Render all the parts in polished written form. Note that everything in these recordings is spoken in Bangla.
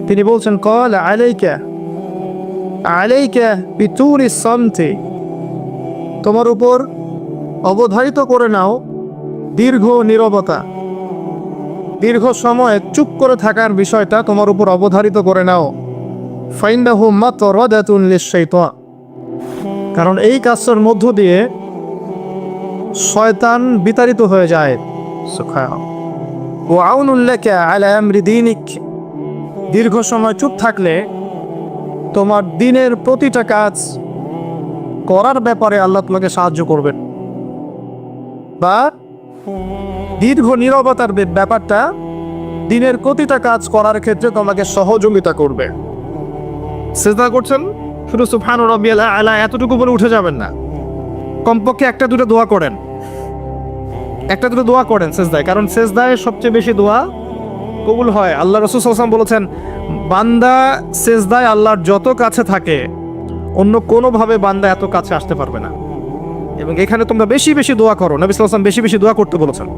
তিনি বলছেন ক্বালা আলাইকা আলাইকা বিতুরিস সামতি, তোমার উপর অবধারিত করে নাও দীর্ঘ নীরবতা, দীর্ঘ সময় চুপ করে থাকার বিষয়টা তোমার উপর অবধারিত করে নাও। ফাইন্নাহু মাতরাদাতুন লিশ-শাইতান, কারণ এই কাজের মধ্য দিয়ে শয়তান বিতাড়িত হয়ে যায়। সুবহানাল্লাহ। ওয়া আউনুল লাকা আলা আমরি দীনিক, দীর্ঘ সময় চুপ থাকলে তোমার দিনের প্রতিটা কাজ করার ব্যাপারে আল্লাহ তোমাকে সাহায্য করবেন, বা দীর্ঘ নীরবতার ব্যাপারটা দিনের প্রতিটা কাজ করার ক্ষেত্রে তোমাকে সহযোগিতা করবে। সিজদা করছেন, শুধু সুবহান রাব্বিয়াল আলা এতটুকু বলে উঠে যাবেন না, কমপক্ষে একটা দুটো দোয়া করেন, একটা দুটো দোয়া করেন সিজদায়, কারণ সিজদায় সবচেয়ে বেশি দোয়া কবুল হয়। আল্লাহ রাসূল সাল্লাল্লাহু আলাইহি ওয়াসাল্লাম বলেছেন, বান্দা সিজদায় আল্লাহর যত কাছে থাকে অন্য কোনোভাবে বান্দা এত কাছে আসতে পারবে না। এবং এখানে তোমরা বেশি বেশি দোয়া করো, নবী সাল্লাল্লাহু আলাইহি ওয়াসাল্লাম বেশি বেশি দোয়া করতে বলেছেন।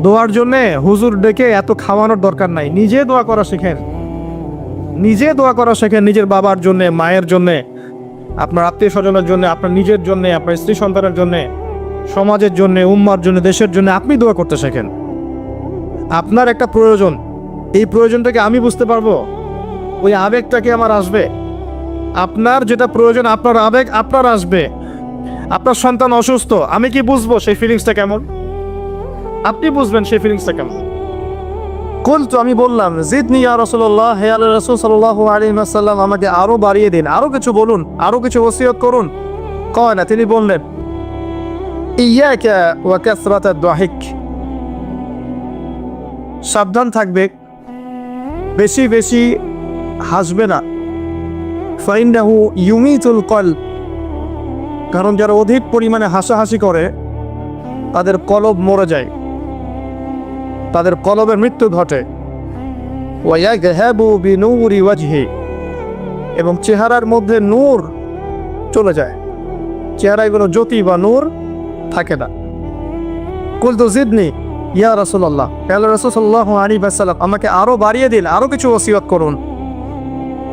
দোয়ার জন্যে হুজুর ডেকে এত খাওয়ানোর দরকার নাই, নিজে দোয়া করা শেখেন, নিজে দোয়া করা শেখেন, নিজের বাবার জন্যে, মায়ের জন্যে, আপনার আত্মীয় স্বজনের জন্য, আপনার নিজের জন্য, আপনার স্ত্রী সন্তানের জন্য, সমাজের জন্য, উম্মার জন্য, দেশের জন্য আপনি দোয়া করতে শেখেন। আপনার একটা প্রয়োজন, এই প্রয়োজনটাকে আমি বুঝতে পারবো, ওই আবেগটাকে আমার আসবে। আপনার যেটা প্রয়োজন, আপনার আবেগ আপনার আসবে। আপনার সন্তান অসুস্থ, আমি কি বুঝবো সেই ফিলিংসটা কেমন? আপনি বুঝবেন সেই ফিলিংসটা কেমন। কুলতু, আমি বললাম, জিদনি ইয়া রাসূলুল্লাহ, হে আল্লাহর রাসূল সাল্লাল্লাহু আলাইহি ওয়াসাল্লাম, আমাকে আরো বাড়িয়ে দিন, আরো কিছু বলুন, আরো কিছু ওসিয়ত করুন। কয় না, তিনি বললেন, ইয়াকা ওয়া কাসরাতাদ দাহিক, সাবধান থাকবে, বেশি বেশি হাসবে না। ফাইন্নাহু ইউমিতুল কলব, কারণ যারা অধিক পরিমাণে হাসাহাসি করে তাদের কলব মরে যায়, তাদের কলবের মৃত্যু ঘটে। ওয়া ইয়াযহাবু বিনূরি ওয়াজহি, এবং চেহারার মধ্যে নূর চলে যায়, চেহারায় কোনো জ্যোতি বা নূর থাকে না। কুলতু জিদনি ইয়া রাসূলুল্লাহ, আল্লাহর রাসূল সাল্লাল্লাহু আলাইহি ওয়াসাল্লাম, আমাকে আরো বাড়িয়ে দিন, আরো কিছু ওসিয়ত করুন।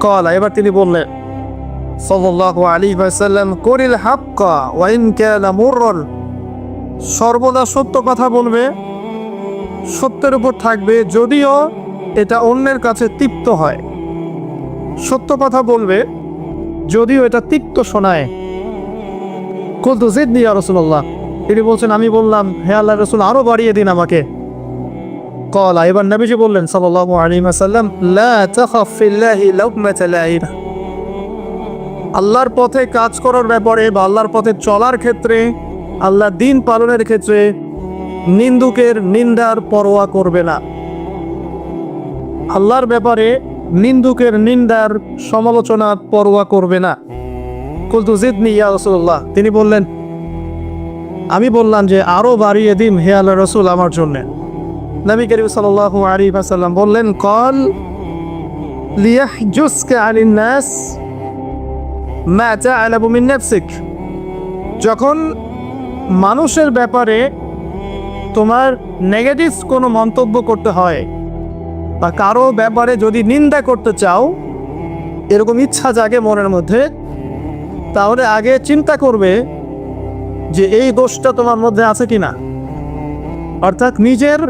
ক্বালা, এবার তিনি বললেন সাল্লাল্লাহু আলাইহি ওয়াসাল্লাম, কুলিল হাক্কা ওয়া ইন কানা মুররান, সর্বদা সত্য কথা বলবে, সত্যের উপর থাকবে যদিও এটা অন্যের কাছে তিক্ত হয়। সত্য কথা বলবে যদিও এটা তিক্ত শোনায়। কুলতু জিদনি ইয়া রাসূলুল্লাহ, তিনি বলছেন, আমি বললাম, হে আল্লাহর রাসূল, আরো বাড়িয়ে দিন আমাকে। ক্বালা, এবার নবীজি বললেন সাল্লাল্লাহু আলাইহি ওয়াসাল্লাম, লা তাখাফ ফিল্লাহি লাউমাতা লাইম, আল্লাহর পথে কাজ করার ব্যাপারে বা আল্লাহর পথে চলার ক্ষেত্রে, আল্লাহর দ্বীন পালনের ক্ষেত্রে নিন্দুকের নিন্দার পরোয়া করবে না। আল্লাহর ব্যাপারে নিন্দুকের নিন্দার সমালোচনার পরোয়া করবে না। কুলতু জিদনি ইয়া রাসূলুল্লাহ, তিনি বললেন, আমি বললাম যে আরো বাড়িয়ে দিন হে আল্লাহর রাসূল আমার জন্য। নবী করিম সাল্লাল্লাহু আলাইহি ওয়াসাল্লাম বললেন, ক্বাল লিয়াহজুসকা আনিন নাস মা তা'লাবু মিন নাফসিক, যখন মানুষের ব্যাপারে তোমার নেগেটিভ কোনো মন্তব্য করতে হয় বা কারো ব্যাপারে যদি নিন্দা করতে চাও, এরকম ইচ্ছা জাগে মনের মধ্যে, তাহলে আগে চিন্তা করবে যে এই দোষটা তোমার মধ্যে আছে কিনা। অর্থাৎ নিজের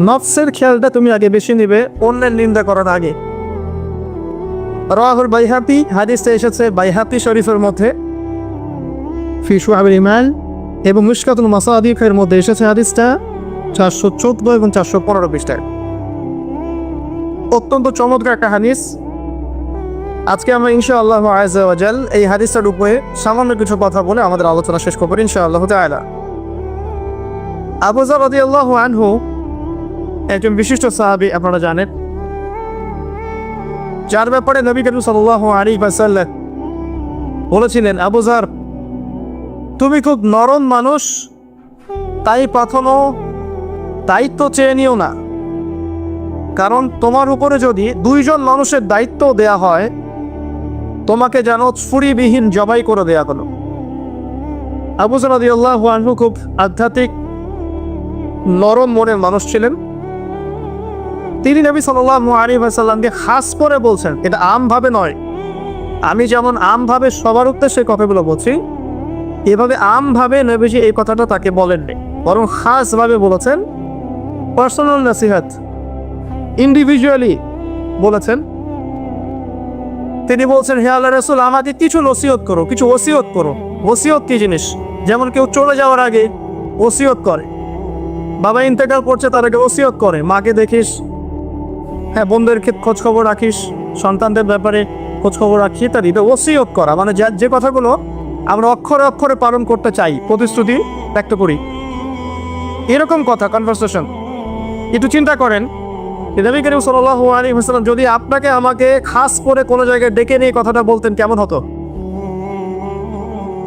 নফসের খেয়ালটা তুমি আগে বেশি নিবে অন্যের নিন্দা করার আগে। রাহুল বাইহাকি, হাদিসটা এসেছে বাইহাকি শরীফের মধ্যে ফি শুআবুল ঈমান, এবং মিশকাতুল মাসাদিফের মধ্যে এসেছে হাদিসটা 414 এবং 415 পৃষ্ঠায়। অত্যন্ত চমৎকার একটা হাদিস। আজকে আমরা ইনশাআল্লাহ আযজা ওয়া জাল এই হাদিসটার উপরে সামান্য কিছু কথা বলে আমাদের আলোচনা শেষ করব ইনশাআল্লাহ তাআলা। আবু যর রাদিয়াল্লাহু আনহু একজন বিশিষ্ট সাহাবী, আপনারা জানেন, যার ব্যাপারে নবী করিম সাল্লাল্লাহু আলাইহি ওয়াসাল্লাম বলেছিলেন, আবু যর, তুমি খুব নরম মানুষ, তাই কখনো দায়িত্ব চেয়ে নিও না, কারণ তোমার উপরে যদি দুইজন মানুষের দায়িত্ব দেয়া হয়, তোমাকে যেন ছুরিবিহীন জবাই করে দেয়া হলো। আবু যর রাদিয়াল্লাহু আনহু খুব আধ্যাত্মিক নরম মনের মানুষ ছিলেন। তিনি নবী সাল্লাল্লাহু আলাইহি ওয়াসাল্লামকে খাস করে বলছেন, এটা আমভাবে নয়। আমি যেমন আমভাবে সবার উদ্দেশ্যে কথাগুলো বলছি, এভাবে আমভাবে নবীজি এই কথাটা তাকে বলেননি, বরং খাসভাবে বলেছেন, পার্সোনাল নসিহত, ইন্ডিভিজুয়ালি বলেছেন। তিনি বলছেন, হে আল্লাহর রাসূল, আমাকে কিছু নসিহত করো, কিছু ওসিয়ত করো। ওসিয়ত কি জিনিস? যেমন কেউ চলে যাওয়ার আগে ওসিয়ত করে, বাবা ইন্তেকাল করছে তার আগে ওসিয়ত করে, মাকে দেখিস, হ্যাঁ বোনদের খোঁজ খবর রাখিস, সন্তানদের ব্যাপারে খোঁজ খবর রাখি, ইত্যাদি। এটা ওসিয়ত করা মানে যে কথাগুলো আমরা অক্ষরে অক্ষরে পালন করতে চাই, প্রতিশ্রুতি ব্যক্ত করি, এরকম কথা, কনভারসেশন। একটু চিন্তা করেন, নবী করিম সাল্লাল্লাহু আলাইহি ওয়াসাল্লাম যদি আপনাকে আমাকে খাস করে কোনো জায়গায় ডেকে নিয়ে কথাটা বলতেন, কেমন হতো?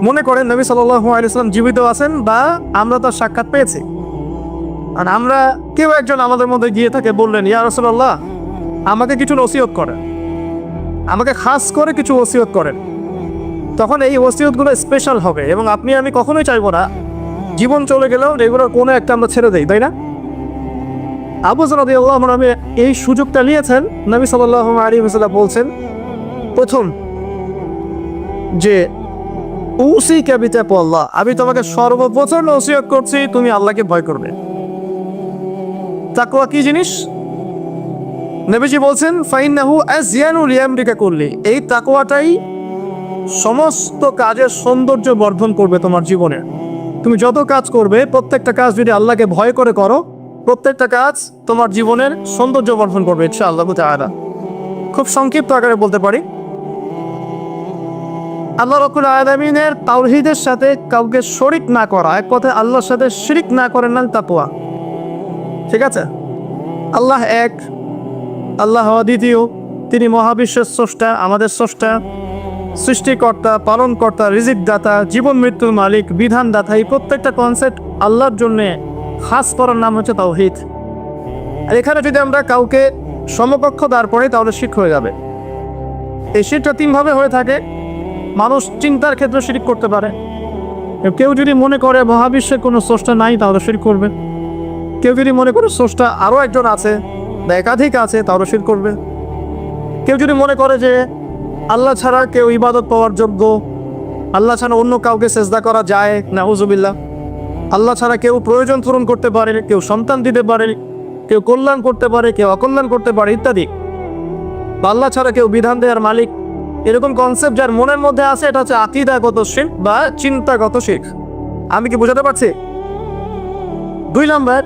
মনে করেন নবী সাল্লাল্লাহু আলাইহি ওয়াসাল্লাম জীবিত আছেন বা আমরা তার সাক্ষাৎ পেয়েছি, আর আমরা কেউ একজন আমাদের মধ্যে গিয়ে থাকে, বললেন, ইয়া রাসূলুল্লাহ, আমাকে কিছু নসিহত করেন, আমাকে খাস করে কিছু ওসিয়ত করেন। তখন এই ওসিয়তগুলো স্পেশাল হবে, এবং আপনি আমি কখনোই চাইবো না জীবন চলে গেলেও এগুলোর কোনো একটা আমরা ছেড়ে দেই, তাই না? আবু যর রাদিয়াল্লাহু আনহু এই সুযোগটা নিয়েছেন। নবী সাল্লাল্লাহু আলাইহি ওয়াসাল্লাম বলছেন, প্রথম যে উসিকা বিতাকওয়াল্লাহ, আমি তোমাকে সর্বপ্রথম নসিহত করছি তুমি আল্লাহকে ভয় করবে। তাকওয়া কি জিনিস? নবীজি বলছেন, ফাইন্নাহু আযয়ানু লিআমরিকা কুল্লি, এই তাকওয়াটাই সমস্ত কাজের সৌন্দর্য বর্ধন করবে তোমার জীবনে। তুমি যত কাজ করবে, প্রত্যেকটা কাজ যদি আল্লাহকে ভয় করে করো, প্রত্যেকটা কাজ তোমার জীবনের সৌন্দর্য বর্ধন করবে ইনশাআল্লাহ তাআলা। খুব সংক্ষিপ্ত আকারে বলতে পারি, আল্লাহ রাব্বুল আলামিনের তাওহীদের সাথে কাউকে শরীক না করা, এক কথায় আল্লাহর সাথে শিরক না করার নাম তাকওয়া। ঠিক আছে? আল্লাহ এক, আল্লাহ অদ্বিতীয়, তিনি মহাবিশ্বের স্রষ্টা, আমাদের স্রষ্টা, সৃষ্টিকর্তা, পালনকর্তা, রিজিকদাতা, জীবন মৃত্যুর মালিক, বিধানদাতা। এই প্রত্যেকটা কনসেপ্ট আল্লাহর জন্যে খাস করার নাম হচ্ছে তাওহীদ। আর এখানে যদি আমরা কাউকে সমকক্ষ দাঁড় করাই তাহলে শিরক হয়ে যাবে। এই শিরকটা তিনভাবে হয়ে থাকে। মানুষ চিন্তার ক্ষেত্রে শিরক করতে পারে। কেউ যদি মনে করে মহাবিশ্বের কোনো স্রষ্টা নাই তাহলে শিরক করবে। কেউ যদি মনে করে স্রষ্টা আরও একজন আছে বা একাধিক আছে তাহলে শিরক করবে। কেউ যদি মনে করে যে আল্লাহ ছাড়া কেউ ইবাদত পাওয়ার যোগ্য, আল্লাহ ছাড়া অন্য কাউকে সেজদা করা যায়, নাউজুবিল্লাহ, আল্লাহ ছাড়া কেউ প্রয়োজন পূরণ করতে পারে, কেউ সন্তান দিতে পারে, কেউ কল্যাণ করতে পারে, কেউ অকল্যাণ করতে পারে ইত্যাদি, বা আল্লাহ ছাড়া কেউ বিধান দেওয়ার মালিক, এরকম কনসেপ্ট যার মনের মধ্যে আছে, এটা হচ্ছে আকীদাগত শিরক বা চিন্তাগত শিরক। আমি কি বোঝাতে পারছি? 2 নম্বর,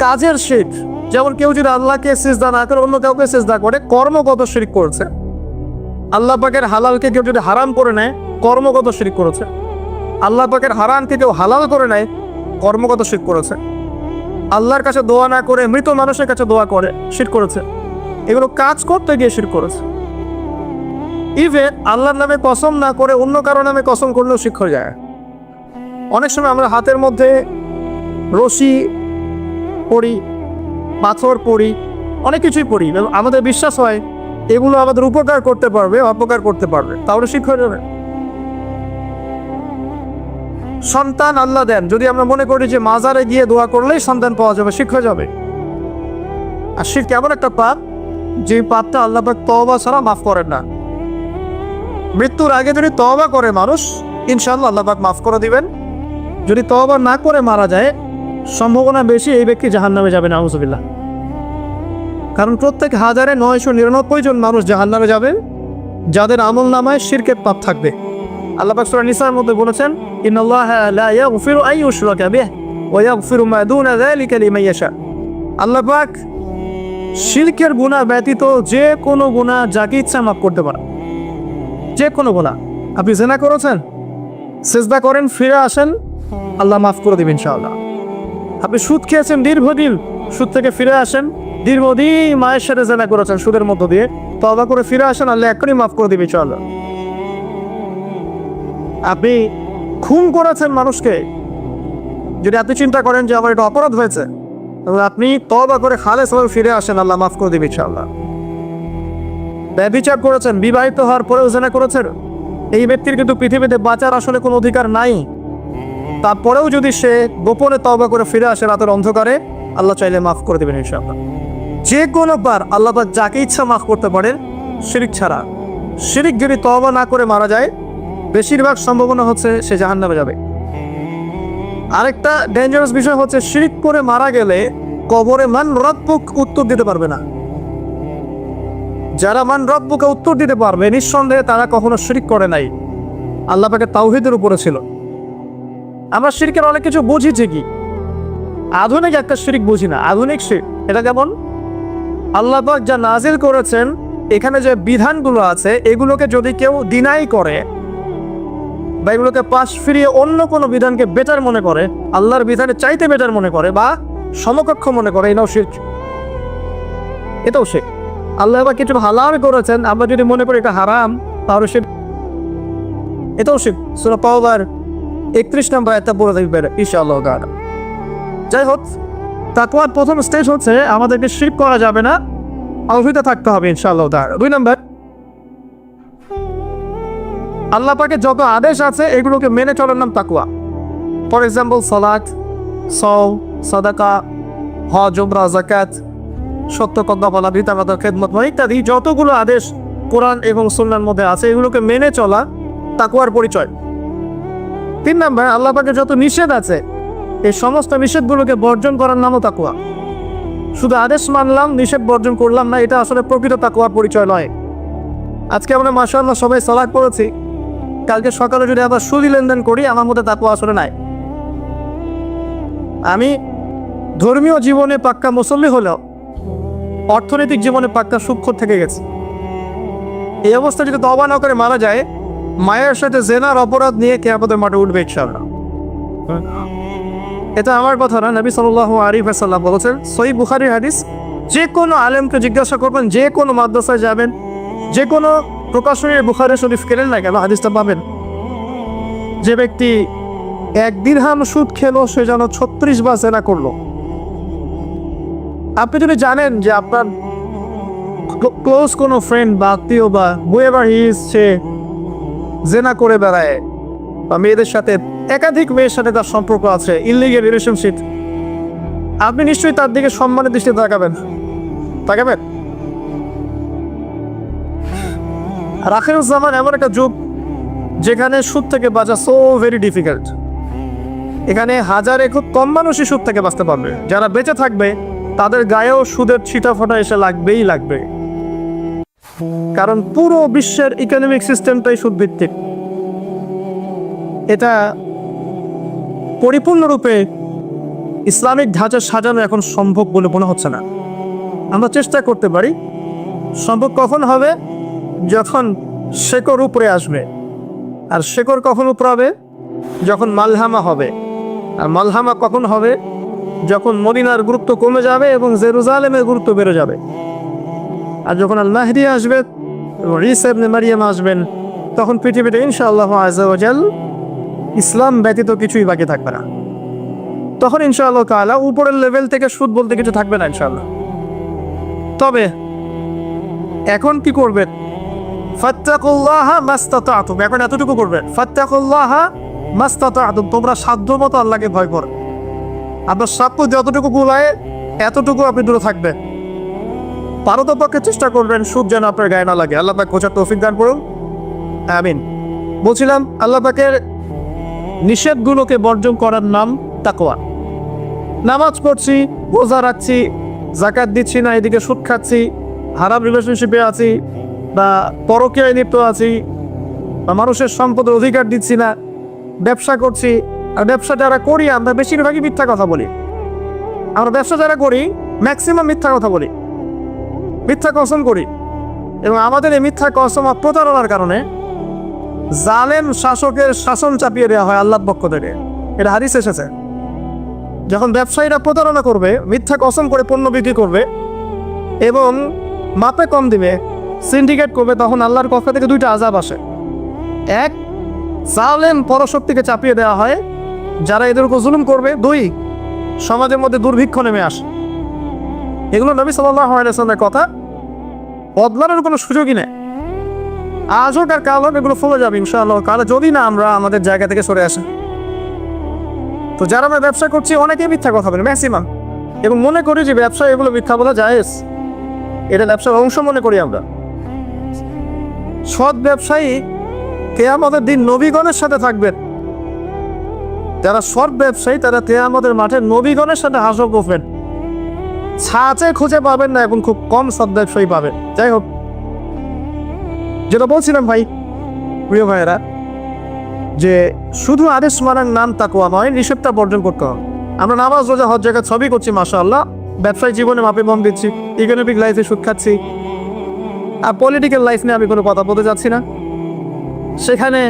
কাজের শিরক। যেমন কেউ যদি আল্লাহকে সিজদা না করে অন্য কাউকে সিজদা করে, কর্মগত শিরক করছে। আল্লাহ পাকের হালালকে কেউ যদি হারাম করে নেয়, কর্মগত শিরক করেছে। আল্লাহ পাকের হারামকে কেউ হালাল করে নেয়, কর্মগত শিরক করেছে। আল্লাহর কাছে দোয়া না করে মৃত মানুষের কাছে দোয়া করে, শিরক করেছে। এগুলো কাজ করতে গিয়ে শিরক করেছে। ইভেন আল্লাহর নামে কসম না করে অন্য কারো নামে কসম করলেও শিরক হয়ে যায়। অনেক সময় আমরা হাতের মধ্যে রশি পড়ি, পাথর পড়ি, অনেক কিছুই পড়ি, আমাদের বিশ্বাস হয় এগুলো আমাদের উপকার করতে পারবে, অপকার করতে পারবে, তাহলে শিরক হয়ে যাবে। সন্তান আল্লাহ দেন, যদি আমরা মনে করি যে মাজারে গিয়ে দোয়া করলেই সন্তান পাওয়া যাবে, শিরক হয়ে যাবে। আর শিরক এমন একটা পাপ, যে পাপটা আল্লাহ পাক তওবা ছাড়া মাফ করেন না। মৃত্যুর আগে যদি তওবা করে মানুষ, ইনশাআল্লাহ আল্লাহ পাক মাফ করে দিবেন। যদি তওবা না করে মারা যায়, সম্ভাবনা বেশি এই ব্যক্তি জাহান্নামে যাবে, নাউজুবিল্লাহ। কারণ প্রত্যেক 1999 জন মানুষ জাহান্নামে যাবে যাদের আমল নামায় শিরকের পাপ থাকবে। আল্লাহ পাক সূরা নিসার মধ্যে বলেছেন, ইন্নাল্লাহা লা ইয়াগফিরু আন ইউশরাকা বিহি ওয়া ইয়াগফিরু মা দুনা যালিকা লিমান ইয়াশা। আল্লাহ পাক শিরকের গুনাহ ব্যতীত যে কোনো গুনাহ যাকে ইচ্ছা মাফ করতে পারে, যে কোনো গুনাহ। আপনি জিনা করেছেন, সিজদা করেন, ফিরে আসেন, আল্লাহ মাফ করে দিবেন ইনশাআল্লাহ। আপনি সুদ খেয়েছেন দীর্ঘদিন, সুদ থেকে ফিরে আসেন, দীর্ঘদিন মায়ের সাথে জিনা করেছেন সুদের মধ্য দিয়ে, তওবা করে ফিরে আসেন, আল্লাহ এখনই মাফ করে দিবে ইনশাআল্লাহ। আপনি খুন করেছেন মানুষকে, যদি আপনি চিন্তা করেন যে আমার এটা অপরাধ হয়েছে, তবে আপনি তওবা করে খালেসভাবে ফিরে আসেন, আল্লাহ মাফ করে দিবে ইনশাআল্লাহ। ব্যভিচার করেছেন, বিবাহিত হওয়ার পরেও জিনা করেছেন, এই ব্যক্তির কিন্তু পৃথিবীতে বাঁচার আসলে কোনো অধিকার নাই। তারপরেও যদি সে গোপনে তওবা করে ফিরে আসে রাতের অন্ধকারে, আল্লাহ চাইলে মাফ করে দেবেন ইনশাআল্লাহ। যে কোনো বার আল্লাহ পাক যাকে ইচ্ছা মাফ করতে পারেন শিরিক ছাড়া। শিরিক যদি তওবা না করে মারা যায়, বেশিরভাগ সম্ভাবনা হচ্ছে সে জাহান্নামে যাবে। আরেকটা ডেঞ্জারাস বিষয় হচ্ছে, শিরিক করে মারা গেলে কবরে মান রব্বুক উত্তর দিতে পারবে না। যারা মান রব্বুকে উত্তর দিতে পারবে, নিঃসন্দেহে তারা কখনো শিরিক করে নাই, আল্লাহ পাকের তাওহীদের উপরে ছিল। আমরা শিরকের অনেক কিছু বুঝি ঠিকই, আধুনিক একটা শিরিক বুঝি না। আধুনিক শিরক এটা যেমন আল্লাহ পাক যা নাজিল করেছেন, এখানে যে বিধানগুলো আছে এগুলোকে যদি কেউ ডিনাই করে বা এগুলোকে পাশ ফিরিয়ে অন্য কোনো বিধানকে বেটার মনে করে, আল্লাহর বিধানে চাইতে বেটার মনে করে বা সমকক্ষ মনে করে, এটাও শিরক। এটাও শিরক। আল্লাহ পাক কিছু হালাল করেছেন, আমরা যদি মনে করি এটা হারাম, তাহলে শিরক, এটাও শিরক। সূরা তাওবার 31 নম্বর আয়াতটা পড়ে দেখবেন ইনশাআল্লাহ। যাই হোক, তাকওয়ার প্রথম স্টেজ হচ্ছে আমাদেরকে শিরক করা যাবে না, তাওহীদে থাকতে হবে ইনশাআল্লাহ। 2 নম্বর, আল্লাহ পাকের যত আদেশ আছে এগুলোকে মেনে চলার নাম তাকওয়া। ফর এক্সাম্পল সালাত, সাওম, সাদাকা, হজ, উমরা, যাকাত, সত্য কথা বলা, পিতামাতার খেদমত ইত্যাদি যতগুলো আদেশ কোরআন এবং সুন্নাহর মধ্যে আছে এগুলোকে মেনে চলা তাকওয়ার পরিচয়। 3 নম্বর, আল্লাহ পাকের যত নিষেধ আছে এই সমস্ত নিষেধগুলোকে বর্জন করার নামও তাকওয়া। শুধু আদেশ মানলাম, নিষেধ বর্জন করলাম না, এটা আসলে প্রকৃত তাকওয়ার পরিচয় নয়। আজকে আমরা মাশাআল্লাহ সবাই সালাত পড়েছি, কালকে সকালে যদি আবার সুদি লেনদেন করি, আমার মধ্যে তাকওয়া আসলে নাই। আমি ধর্মীয় জীবনে পাক্কা মুসল্লি হলেও অর্থনৈতিক জীবনে পাক্কা সুদখোর থেকে গেছি। এই অবস্থা যদি তওবা না করে মারা যায়, মায়ের সাথে জেনার অপরাধ নিয়ে কিয়ামতের মাঠে উঠবে ইনশাআল্লাহ। এটা আমার কথা না, নবী সাল্লাল্লাহু আলাইহি ওয়াসাল্লাম বলেছেন, সহিহ বুখারীর হাদিস। যে কোনো আলেমকে জিজ্ঞাসা করবেন, যে কোনো মাদ্রাসায় যাবেন, যে কোনো প্রকাশনীর বুখারী শরীফ কেনেন না কেন, হাদিসটা পাবেন, যে ব্যক্তি 1 দিরহাম সুদ খেলো সে যেন 36 বার জেনা করলো। আপনি যদি জানেন যে আপনার ক্লোজ কোনো ফ্রেন্ড বা আত্মীয় বা হুএভার হি ইজ, সে জেনা করে বেড়ায় বা মেয়েদের সাথে, একাধিক মেয়ের সাথে তার সম্পর্ক আছে, ইনলিগাল রিলেশনশিপ, আপনি নিশ্চয়ই তার দিকে সম্মানের দৃষ্টিতে তাকাবেন। আর আখিরুজ জামান এমন একটা যুগ যেখানে সুদ থেকে বাঁচা সো ভেরি ডিফিকাল্ট। এখানে হাজারে খুব কম মানুষই সুদ থেকে বাঁচতে পারবে। যারা বেঁচে থাকবে তাদের গায়েও সুদের ছিটাফোঁটা এসে লাগবে, কারণ পুরো বিশ্বের ইকোনমিক সিস্টেমটাই সুদ ভিত্তিক। এটা পরিপূর্ণরূপে ইসলামিক ধাঁচা সাজানো এখন সম্ভব বলে মনে হচ্ছে না। আমরা চেষ্টা করতে পারি। সম্ভব কখন হবে? যখন শেকড় উপরে আসবে। আর শেকড় কখন উপরে হবে? যখন মালহামা হবে। আর মালহামা কখন হবে? যখন মদিনার গুরুত্ব কমে যাবে এবং জেরুজালেমের গুরুত্ব বেড়ে যাবে। আর যখন আল মাহদি আসবে এবং ঈসা ইবনে মারিয়াম আসবেন, তখন পৃথিবীতে ইনশাআল্লাহ আযজা ওয়া জাল ইসলাম ব্যতীত কিছুই বাকি থাকবে না। তখন ইনশাআল্লাহ তাআলা উপরের লেভেল থেকে সুদ বলতে কিছু থাকবে না ইনশাআল্লাহ। তবে এখন কি করবেন? ফাত্তাকুল্লাহা মাসতাতাতুম। এখন এতটুকু করবেন, ফাত্তাকুল্লাহা মাসতাতাতুম, তোমরা সাধ্যমতো আল্লাহকে ভয় করো। আপনার সাধ্য যতটুকু কুলায় এতটুকু আপনি দূরে থাকবেন। পারতপক্ষে চেষ্টা করবেন সুদ যেন আপনার গায়ে না লাগে। আল্লাহ পাক বোঝার তৌফিক দান করুন, আমিন। বলছিলাম আল্লাহ পাকের নিষেধগুলোকে বর্জন করার নাম তাকওয়া। নামাজ পড়ছি, রোজা রাখছি, যাকাত দিচ্ছি না, এদিকে সুদ খাচ্ছি, হারাম রিলেশনশিপে আছি, বা পরকীয়ায় লিপ্ত আছি, বা মানুষের সম্পদের অধিকার দিচ্ছি না, ব্যবসা করছি। আর ব্যবসা যারা করি আমরা বেশিরভাগই মিথ্যা কথা বলি। আমরা ব্যবসা যারা করি ম্যাক্সিমাম মিথ্যা কথা বলি, মিথ্যা কসম করি। এবং আমাদের এই মিথ্যা কসম আর প্রতারণার কারণে জালেম শাসকের শাসন চাপিয়ে দেওয়া হয় আল্লাহর পক্ষ থেকে। এটা হাদিস এসেছে। যখন ব্যবসায়ীরা প্রতারণা করবে, মিথ্যা কসম করে পণ্য বিক্রি করবে এবং মাপে কম দিবে, সিন্ডিকেট করবে, তখন আল্লাহর পক্ষ থেকে 2টা আযাব আসে। এক, জালেম পরশক্তিকে চাপিয়ে দেওয়া হয় যারা এদের উপর জুলুম করবে। 2, সমাজের মধ্যে দুর্ভিক্ষ নেমে আসে। এগুলো নবী সাল্লাল্লাহু আলাইহি ওয়াসাল্লামের কথা, বদলানোর কোনো সুযোগই নেই। আজ হোক আর কাল হোক এগুলো ফলে যাবে ইনশাআল্লাহ, কারণ যদি না আমরা আমাদের জায়গা থেকে সরে আসি। তো যারা আমরা ব্যবসা করছি অনেকেই মিথ্যা কথা বলে ম্যাক্সিমাম, এবং মনে করি যে ব্যবসা এগুলো মিথ্যা বলা জায়েজ। এটা ব্যবসার অংশ মনে করি আমরা। সৎ ব্যবসায়ী কিয়ামতের দিন নবীগণের সাথে থাকবেন। যারা সৎ ব্যবসায়ী তারা কিয়ামতের মাঠে নবীগণের সাথে হাসর করবেন। ছাঁচে খুঁজে পাবেন না, এখন খুব কম সৎ ব্যবসায়ী পাবেন। যাই হোক, যেটা বলছিলাম ভাই, প্রিয় ভাইয়েরা, যে শুধু আদেশ মানার নাম তাকওয়া নয়, নিষেধটা বর্জন করতে হবে। আমরা নামাজ রোজা হজ জায়গা সবই করছি মাশাআল্লাহ, ব্যবসায়িক জীবনে মাপে মন দিচ্ছি, ইকোনমিক লাইফে সুদ খাচ্ছি, আর পলিটিক্যাল লাইফ নিয়ে আমি কোনো কথা বলতে যাচ্ছি না। সেখানে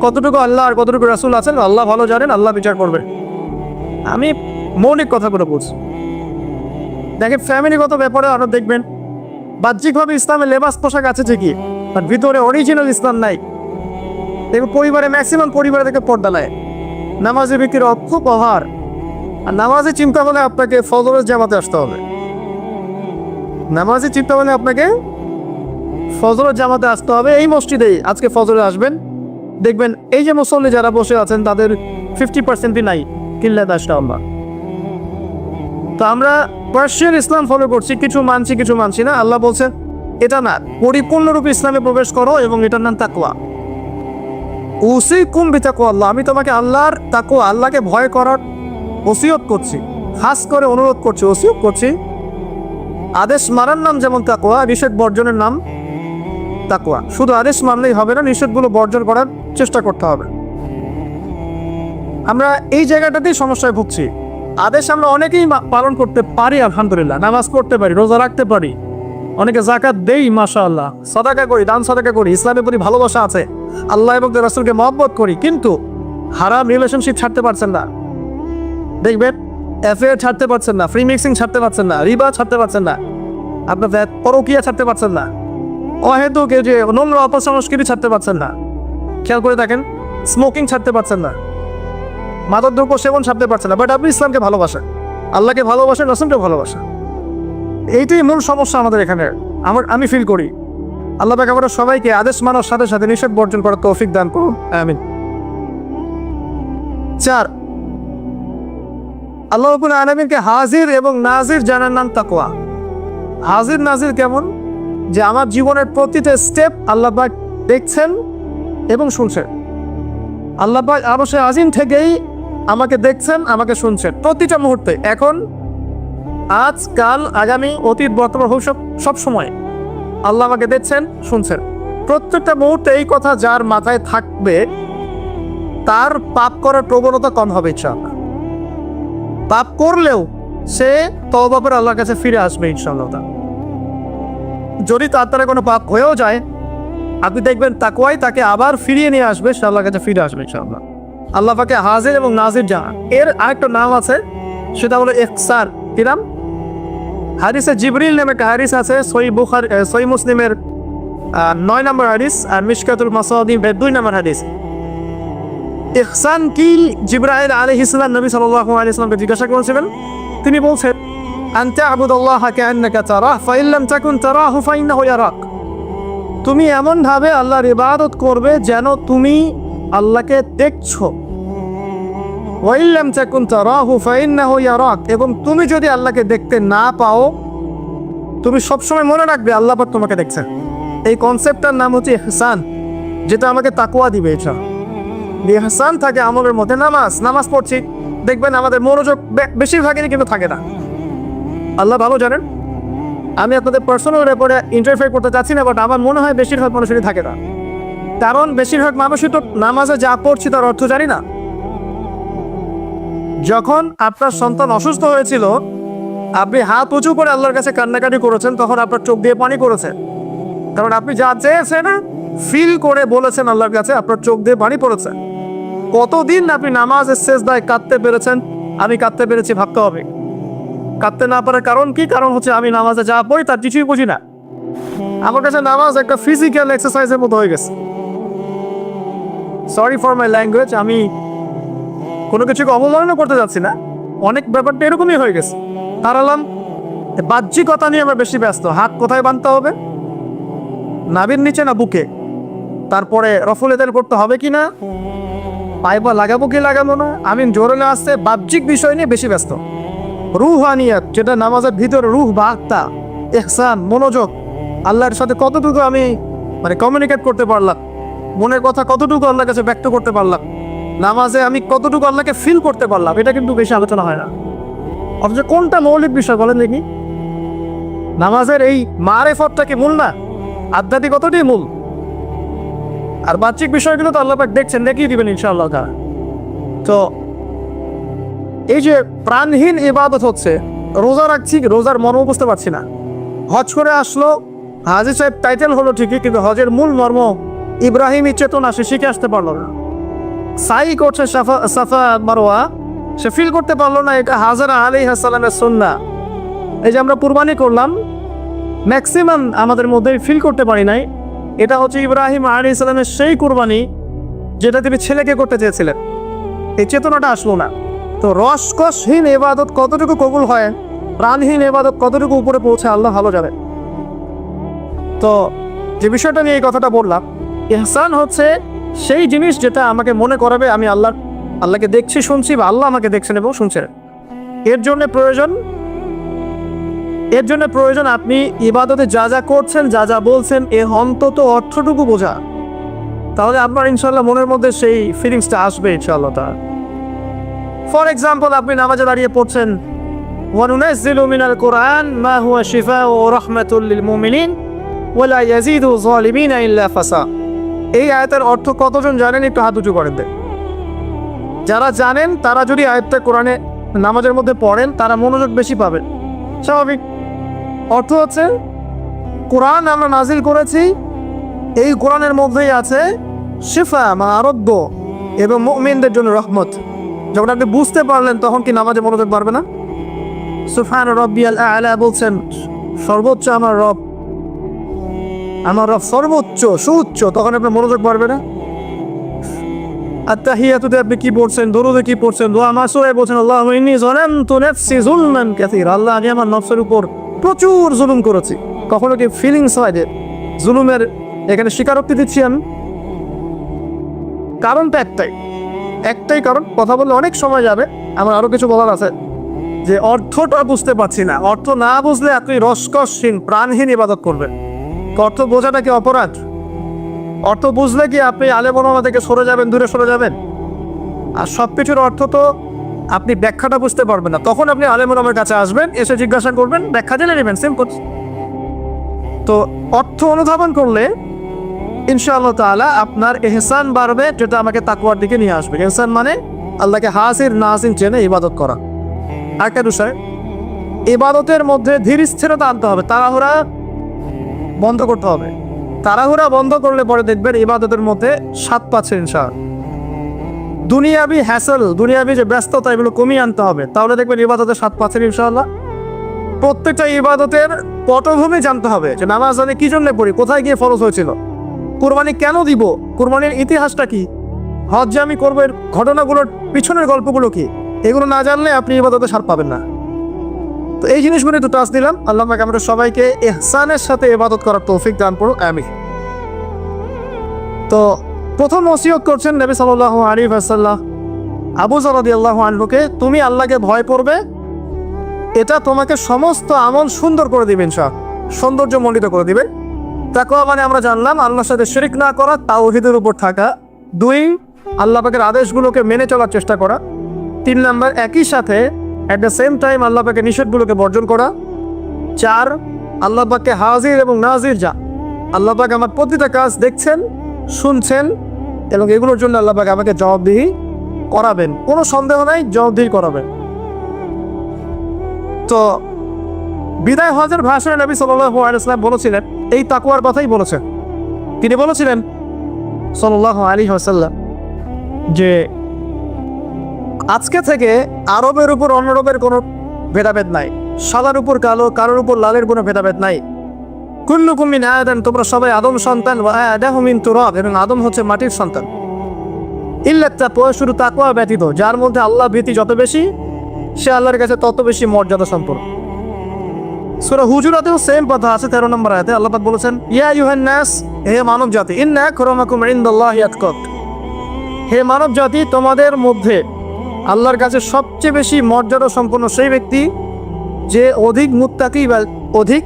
কতটুকু আল্লাহ আর কতটুকু রাসূল আছেন আল্লাহ ভালো জানেন, আল্লাহ বিচার করবে। আমি মৌলিক কথাগুলো বলছি। দেখেন, ফ্যামিলিগত ব্যাপারে আরও দেখবেন, বাহ্যিকভাবে ইসলামের লেবাস পোশাক আছে ঠিকই, আর ভিতরে অরিজিনাল ইসলাম নাই। দেখবেন পরিবারে ম্যাক্সিমাম পরিবারে থেকে পর্দা নেয়, নামাজে ব্যক্তির অপব্যবহার। আর নামাজে চিন্তা হলে আপনাকে ফজরের জামাতে আসতে হবে। নামাজে চিন্তা হলে আপনাকে ফজরের জামাতে আসতে হবে। এই মসজিদেই আজকে ফজরে আসবেন, দেখবেন এই যে মুসল্লি যারা বসে আছেন তাদের 50% নাই কিল্লাত আশরাফা। তো আমরা পার্সিয়ান ইসলাম ফলো করছি, কিছু মানছি কিছু মানছি না। আল্লাহ বলছেন এটা না, পরিপূর্ণরূপে ইসলামে প্রবেশ করো, এবং এটার নাম তাকওয়া। উসিকুম বিতাকওয়া আল্লাহ, আমি তোমাকে আল্লাহর তাকওয়া, আল্লাহকে ভয় করার ওসিয়ত করছি, খাস করে অনুরোধ করছি, ওসিয়ত করছি। আদেশ মানার নাম যেমন তাকওয়া, নিষেধ বর্জনের নাম তাকওয়া। শুধু আদেশ মানলেই হবে না, নিষেধগুলো বর্জন করার চেষ্টা করতে হবে। আমরা এই জায়গাটাতেই সমস্যায় ভুগছি। আদেশ আমরা অনেকেই পালন করতে পারি, আলহামদুলিল্লাহ, নামাজ পড়তে পারি, রোজা রাখতে পারি, অনেকে যাকাত দেই মাশাআল্লাহ, সাদাকা করি, দান সাদাকা করি, ইসলামের প্রতি ভালোবাসা আছে, আল্লাহ এবং রাসূলকে মহব্বত করি, কিন্তু হারাম রিলেশনশিপ ছাড়তে পারছেন না। দেখবেন অ্যাফেয়ার ছাড়তে পারছেন না, ফ্রি মিক্সিং ছাড়তে পারছেন না, রিবা ছাড়তে পারছেন না, আপনার পরকীয়া ছাড়তে পারছেন না, অহেতুক যে নোংরা অপসংস্কৃতি ছাড়তে পারছেন না। খেয়াল করে দেখেন, স্মোকিং ছাড়তে পারছেন না, মাদকদ্রব্য সেবন ছাড়তে পারছেন না, বাট আপনি ইসলামকে ভালোবাসেন, আল্লাহকে ভালোবাসেন, রাসূলকে ভালোবাসেন। এইটাই মূল সমস্যা আমাদের এখানে, আমি ফিল করি। আল্লাহ পাক আমাদের সবাইকে আদেশ মানার সাথে সাথে নিষেধ বর্জন করার তৌফিক দান করুন, আমিন। 4, আল্লাহ রাব্বুল আলামিনকে হাজির এবং নাজির জানার নাম তাকওয়া। হাজির নাজির কেমন? যে আমার জীবনের প্রতিটা স্টেপ আল্লাহ পাক দেখছেন এবং শুনছেন। আল্লাহ পাক আরশে আজিম থেকেই আমাকে দেখছেন, আমাকে শুনছেন প্রতিটা মুহূর্তে, এখন, আজ, কাল, আগামী, অতীত, বর্তমান, ভবিষ্যৎ, সব সময় আল্লাহ আমাকে দেখছেন, শুনছেন প্রত্যেকটা মুহূর্তে। এই কথা যার মাথায় থাকবে তার পাপ করার প্রবণতা কম হবে ইনশাআল্লাহ। পাপ করলেও সে তওবা করে আল্লাহর কাছে ফিরে আসবে ইনশাআল্লাহ। যদি তার দ্বারা কোনো পাপ হয়েও যায়, আপনি দেখবেন তাকওয়াই তাকে আবার ফিরিয়ে নিয়ে আসবে, সে আল্লাহর কাছে ফিরে আসবে ইনশাআল্লাহ। আল্লাহ পাকে হাজির এবং নাজির জানা, এর আরেকটা নাম আছে, সেটা হলো ইহসান। কি নাম? হাদিসে জিবরিল নামে একটা হাদিস আছে, সহিহ মুসলিমের 9 নম্বর হাদিস, আর মিশকাতুল মাসাদির 2 নম্বর হাদিস। ইহসান কি? জিবরাইল আলাইহিস সালাম নবী সাল্লাল্লাহু আলাইহি ওয়াসাল্লামকে জিজ্ঞাসা করেছিলেন। তিনি বলছেন, আনতা আবুদুল্লাহা কাআন্নাকা তারাহ ফাইন লাম তাকুন তারাহু ফাইন্নাহু ইয়ারাক। তুমি এমন ভাবে আল্লাহর ইবাদত করবে যেন তুমি আল্লাহকে দেখছো। ওয়াইন লাম তাকুন তারাহু ফাইন্নাহু ইয়ারাক, এবং তুমি যদি আল্লাহকে দেখতে না পাও, তুমি সবসময় মনে রাখবে আল্লাহ পাক তোমাকে দেখছেন। এই কনসেপ্টটার নাম হচ্ছে ইহসান, যেটা আমাকে তাকওয়া দিবে। এটা ইহসান থাকে আমলের মধ্যে। নামাজ পড়ছি, দেখবেন আমাদের মনোযোগ বেশিরভাগই কিন্তু থাকে না, আল্লাহ ভালো জানেন। আমি আপনাদের পার্সোনাল ব্যাপারে ইন্টারফেয়ার করতে চাচ্ছি না, বাট আমার মনে হয় বেশিরভাগ মানুষেরই থাকে না। কারণ বেশিরভাগ মানুষই তো নামাজে যা পড়ছি তার অর্থ জানি না। যখন আপনার সন্তান অসুস্থ হয়েছিল, আপনি হাত উঁচু করে আল্লাহর কাছে কান্নাকাটি করেছেন, তখন আপনার চোখ দিয়ে পানি পড়েছে, কারণ আপনি যা চেয়েছেন ফিল করে বলেছেন আল্লাহর কাছে, আপনার চোখ দিয়ে পানি পড়েছে। কতদিন আপনি নামাজের সেজদায় কাঁদতে পেরেছেন? আমি কাঁদতে পেরেছি, ভাবতে হবে। কাঁদতে না পারার কারণ কি? কারণ হচ্ছে আমি নামাজে যা পড়ি তার কিছুই বুঝি না। আমার কাছে নামাজ একটা ফিজিক্যাল এক্সারসাইজের মতো হয়ে গেছে। সরি ফর মাই ল্যাঙ্গুয়েজ, আমি কোনো কিছুকে অবমাননা করতে যাচ্ছি না, অনেক ব্যাপারটা এরকমই হয়ে গেছে। তারালাম বাহ্যিকতা নিয়ে আমরা বেশি ব্যস্ত। হাত কোথায় বাঁধতে হবে? নাভির নিচে না বুকে? তারপরে রফুল এদের করতে হবে কি না, পায়ে পা লাগাবো কি লাগাবো না, আমি জোরে না আসতে, বাহ্যিক বিষয় নিয়ে বেশি ব্যস্ত। রুহানিয়াত, যেটা নামাজের ভিতরে রুহ বা আত্মা, ইহসান, মনোযোগ, আল্লাহর সাথে কতটুকু আমি কমিউনিকেট করতে পারলাম, মনের কথা কতটুকু আল্লাহর কাছে ব্যক্ত করতে পারলাম, নামাজে আমি কতটুকু আল্লাহকে ফিল করতে পারলাম, এটা কিন্তু বেশি আলোচনা হয় না। অথচ কোনটা মৌলিক বিষয় বলেন দেখি? নামাজের এই মারেফতটা কি মূল না? আধ্যাত্মিকতাটাই মূল। আর বাহ্যিক বিষয়গুলো তো আল্লাহ পাক দেখছেন, দেখিয়ে দিবেন ইনশাআল্লাহ তাআলা। তো এই যে প্রাণহীন ইবাদত হচ্ছে, রোজা রাখছি, রোজার মর্ম বুঝতে পারছি না। হজ করে আসলো, হাজি সাহেব টাইটেল হলো ঠিকই, কিন্তু হজের মূল মর্ম ইব্রাহিমী চেতনা সে শিখে আসতে পারলো না। সাই করছে সাফা মারওয়া, সে ফিল করতে পারলো না এটা হাজরা আলাইহিস সালামের সুন্নাহ। এই যে আমরা কুরবানি করলাম, ম্যাক্সিমাম আমাদের মধ্যে ফিল করতে পারি নাই এটা হচ্ছে ইব্রাহিম আলাইহিস সালামের সেই কুরবানি যেটা তিনি ছেলেকে করতে চেয়েছিলেন। এই চেতনাটা আসলো না। তো রসকসহীন ইবাদত কতটুকু কবুল হয়, প্রাণহীন ইবাদত কতটুকু উপরে পৌঁছে আল্লাহ ভালো যাবে। তো যে বিষয়টা নিয়ে এই কথাটা বললাম, ইহসান হচ্ছে সেই জিনিস যেটা আমাকে মনে করাবে আমি আল্লাহকে দেখছি, শুনছি, বা আল্লাহ আমাকে দেখছেন এবং শুনছেন। এর জন্য প্রয়োজন আপনি ইবাদতে যা যা করছেন, যা যা বলছেন, অন্তত অর্থটুকু বোঝা। তাহলে আপনার ইনশাআল্লাহ মনের মধ্যে সেই ফিলিংসটা আসবে ইনশাআল্লাহ তাআলা। ফর এক্সাম্পল, আপনি নামাজে দাঁড়িয়ে পড়ছেন ওয়ানুনাজ্জিলু মিনাল কুরআন মা হুয়া শিফাউ ওয়া রাহমাতুল লিল মুমিনিন ওয়া লা ইয়াজিদু যালিমিনা ইল্লা ফাসা। এই আয়াতের অর্থ কতজন জানেন? একটু হাত উঁচু করেন দেন। যারা জানেন তারা যদি আয়াতটা কোরআনে নামাজের মধ্যে পড়েন, তারা মনোযোগ বেশি পাবেন। স্বাভাবিক। অর্থ হচ্ছে কোরআন আমরা নাজিল করেছি, এই কোরআনের মধ্যেই আছে শিফা, আরোগ্য, এবং মুমিনদের জন্য রহমত। যখন আপনি বুঝতে পারলেন তখন কি নামাজে মনোযোগ বাড়বে না? সুবহান রাব্বিয়াল আ'লা বলছেন, সর্বোচ্চ আমার রব সর্বোচ্চ, সুউচ্চ, তখন আপনার মনোযোগ বাড়বে না? আত্তাহিয়াতুতে আপনি কি পড়ছেন, দরুদে কি পড়ছেন, দোয়া মাসুরায় বলছেন আল্লাহুম্মা ইন্নী যালামতু নাফসি যুলমান কাসীরা, আল্লাহ আমি আমার নফসের উপর প্রচুর জুলুম করেছি। কখনো কি ফিলিংস হয় যে জুলুমের এখানে স্বীকারোক্তি দিচ্ছি আমি? কারণটা একটাই কারণ। কথা বললে অনেক সময় যাবে, আমার আরো কিছু বলার আছে, যে অর্থটা বুঝতে পারছি না। অর্থ না বুঝলে আপনি রসকসহীন, প্রাণহীন ইবাদত করবেন। অর্থ বোঝাটা কি অপরাধ? অর্থ বুঝলে কি আপনি আলেম ওলামা থেকে সরে যাবেন, দূরে সরে যাবেন? আর সব কিছুর অর্থ তো আপনি ব্যাখ্যাটা বুঝতে পারবেন না, তখন আপনি আলেম ওলামার কাছে আসবেন, এসে জিজ্ঞাসা করবেন, ব্যাখ্যা জেনে নেবেন, সিম্পল। তো অর্থ অনুধাবন করলে ইনশাআল্লাহ তাআলা আপনার ইহসান বাড়বে, যেটা আমাকে তাকওয়ার দিকে নিয়ে আসবে। ইহসান মানে আল্লাহকে হাজির নাজির জেনে ইবাদত করা। আরেকটা বিষয়, ইবাদতের মধ্যে ধীর স্থিরতা আনতে হবে, তাড়াহুড়া বন্ধ করতে হবে। তাড়াহুড়া বন্ধ করলে পরে দেখবেন ইবাদতের মধ্যে স্বাদ পাচ্ছে ইনশাআল্লাহ। দুনিয়াবি হ্যাসেল, দুনিয়াবি যে ব্যস্ততা, এগুলো কমিয়ে আনতে হবে, তাহলে দেখবেন ইবাদতের স্বাদ পাচ্ছেন ইনশাআল্লাহ। প্রত্যেকটা ইবাদতের পটভূমি জানতে হবে, যে নামাজ আমি কি জন্য পড়ি, কোথায় গিয়ে ফরজ হয়েছিল, কুরবানি কেন দিব, কুরবানির ইতিহাসটা কি, হজ যে আমি করবো এর ঘটনাগুলোর পিছনের গল্পগুলো কি, এগুলো না জানলে আপনি ইবাদতে স্বাদ পাবেন না। তো এই জিনিসগুলো একটু টাচ দিলাম। আল্লাহ পাক আমাদের সবাইকে ইহসানের সাথে ইবাদত করার তৌফিক দান করুন, আমিন। তো প্রথম ওসিয়ত করছেন নবী সাল্লাল্লাহু আলাইহি ওয়াসাল্লাম আবু যর রাদিয়াল্লাহু আনহুকে, তুমি আল্লাহকে ভয় করবে, এটা তোমাকে সমস্ত আমল সুন্দর করে দিবে, ইনশাআল্লাহ সৌন্দর্যমণ্ডিত করে দিবে। তাকওয়া মানে আমরা জানলাম আল্লাহর সাথে শিরক না করা, তাওহীদের উপর থাকা। 2, আল্লাহ পাকের আদেশগুলোকে মেনে চলার চেষ্টা করা। 3 নাম্বার, একই সাথে অ্যাট দ্য সেম টাইম আল্লাহ পাকের নিষেধগুলোকে বর্জন করা। 4, আল্লাহ পাককে হাজির এবং নাজির যা, আল্লাহ পাক আমার প্রতিটা কাজ দেখছেন, শুনছেন, এবং এগুলোর জন্য আল্লাহ পাক আমাকে জবাবদিহি করাবেন, কোনো সন্দেহ নাই, জবাবদিহি করাবেন। তো বিদায় হজের ভাষণে নবী সাল্লাল্লাহু আলাইহি ওয়াসাল্লাম বলেছিলেন, এই তাকওয়ার কথাই বলেছেন। তিনি বলেছিলেন সাল্লাল্লাহু আলাইহি ওয়াসাল্লাম যে আজকে থেকে আরবের উপর অনরবের কোনো ভেদাভেদ নাই, সাদার উপর কালো, কালোর উপর লালের কোনো ভেদাভেদ নাই। কুল্লুকুম মিন আদম, তোমরা সবাই আদম সন্তান, ওয়া আদাহু মিন তুরাব, এবং আদম হচ্ছে মাটির সন্তান। ইল্লা তাকওয়া, শুধু তাকওয়া ব্যতীত, যার মধ্যে আল্লাহ ভীতি যত বেশি, সে আল্লাহর কাছে তত বেশি মর্যাদা সম্পন্ন। সূরা হুজুরাতেও সেম কথা আছে, 13 নম্বর আয়াতে আল্লাহ পাক বলেছেন, ইয়া আইয়ুহান নাস, হে মানব জাতি, ইন্না আকরামাকুম ইনদাল্লাহি আতকাকুম, হে মানব জাতি, তোমাদের মধ্যে আল্লাহর কাছে সবচেয়ে বেশি মর্যাদা সম্পন্ন সেই ব্যক্তি যে অধিক মুত্তাকি বা অধিক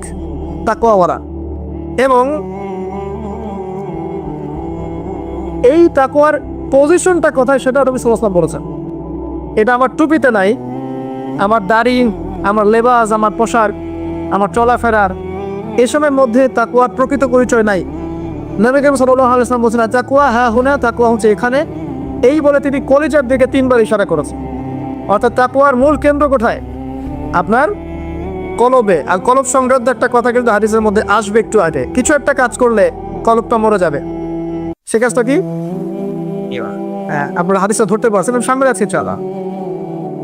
তাকওয়াওয়ালা। এবং এই তাকওয়ার পজিশনটা কোথায় সেটা নবী সাল্লাল্লাহু আলাইহি ওয়াসাল্লাম বলেছেন। এটা আমার টুপিতে নাই, আমার দাড়ি, আমার লেবাস, আমার পোশাক, আমার চলাফেরার এসবের মধ্যে তাকওয়ার প্রকৃত পরিচয় নাই। নবী করিম সাল্লাল্লাহু আলাইহি ওয়াসাল্লাম বলেছেন তাকওয়া হা হুনা, তাকওয়া হচ্ছে এখানে। এই বলে তিনি কলিজার দিকে 3 বার ইশারা করেছেন। অর্থাৎ তাকওয়ার মূল কেন্দ্র কোথায়? আপনার কলবে। আর কলব সংক্রান্ত একটা কথা কিন্তু হাদিসের মধ্যে আসবে একটু আগে। কিছু একটা কাজ করলে কলবটা মরে যাবে, সে কাজটা কি? হ্যাঁ, আপনারা হাদিসটা ধরতে পারছেন, আমি সামনে আছি চালা।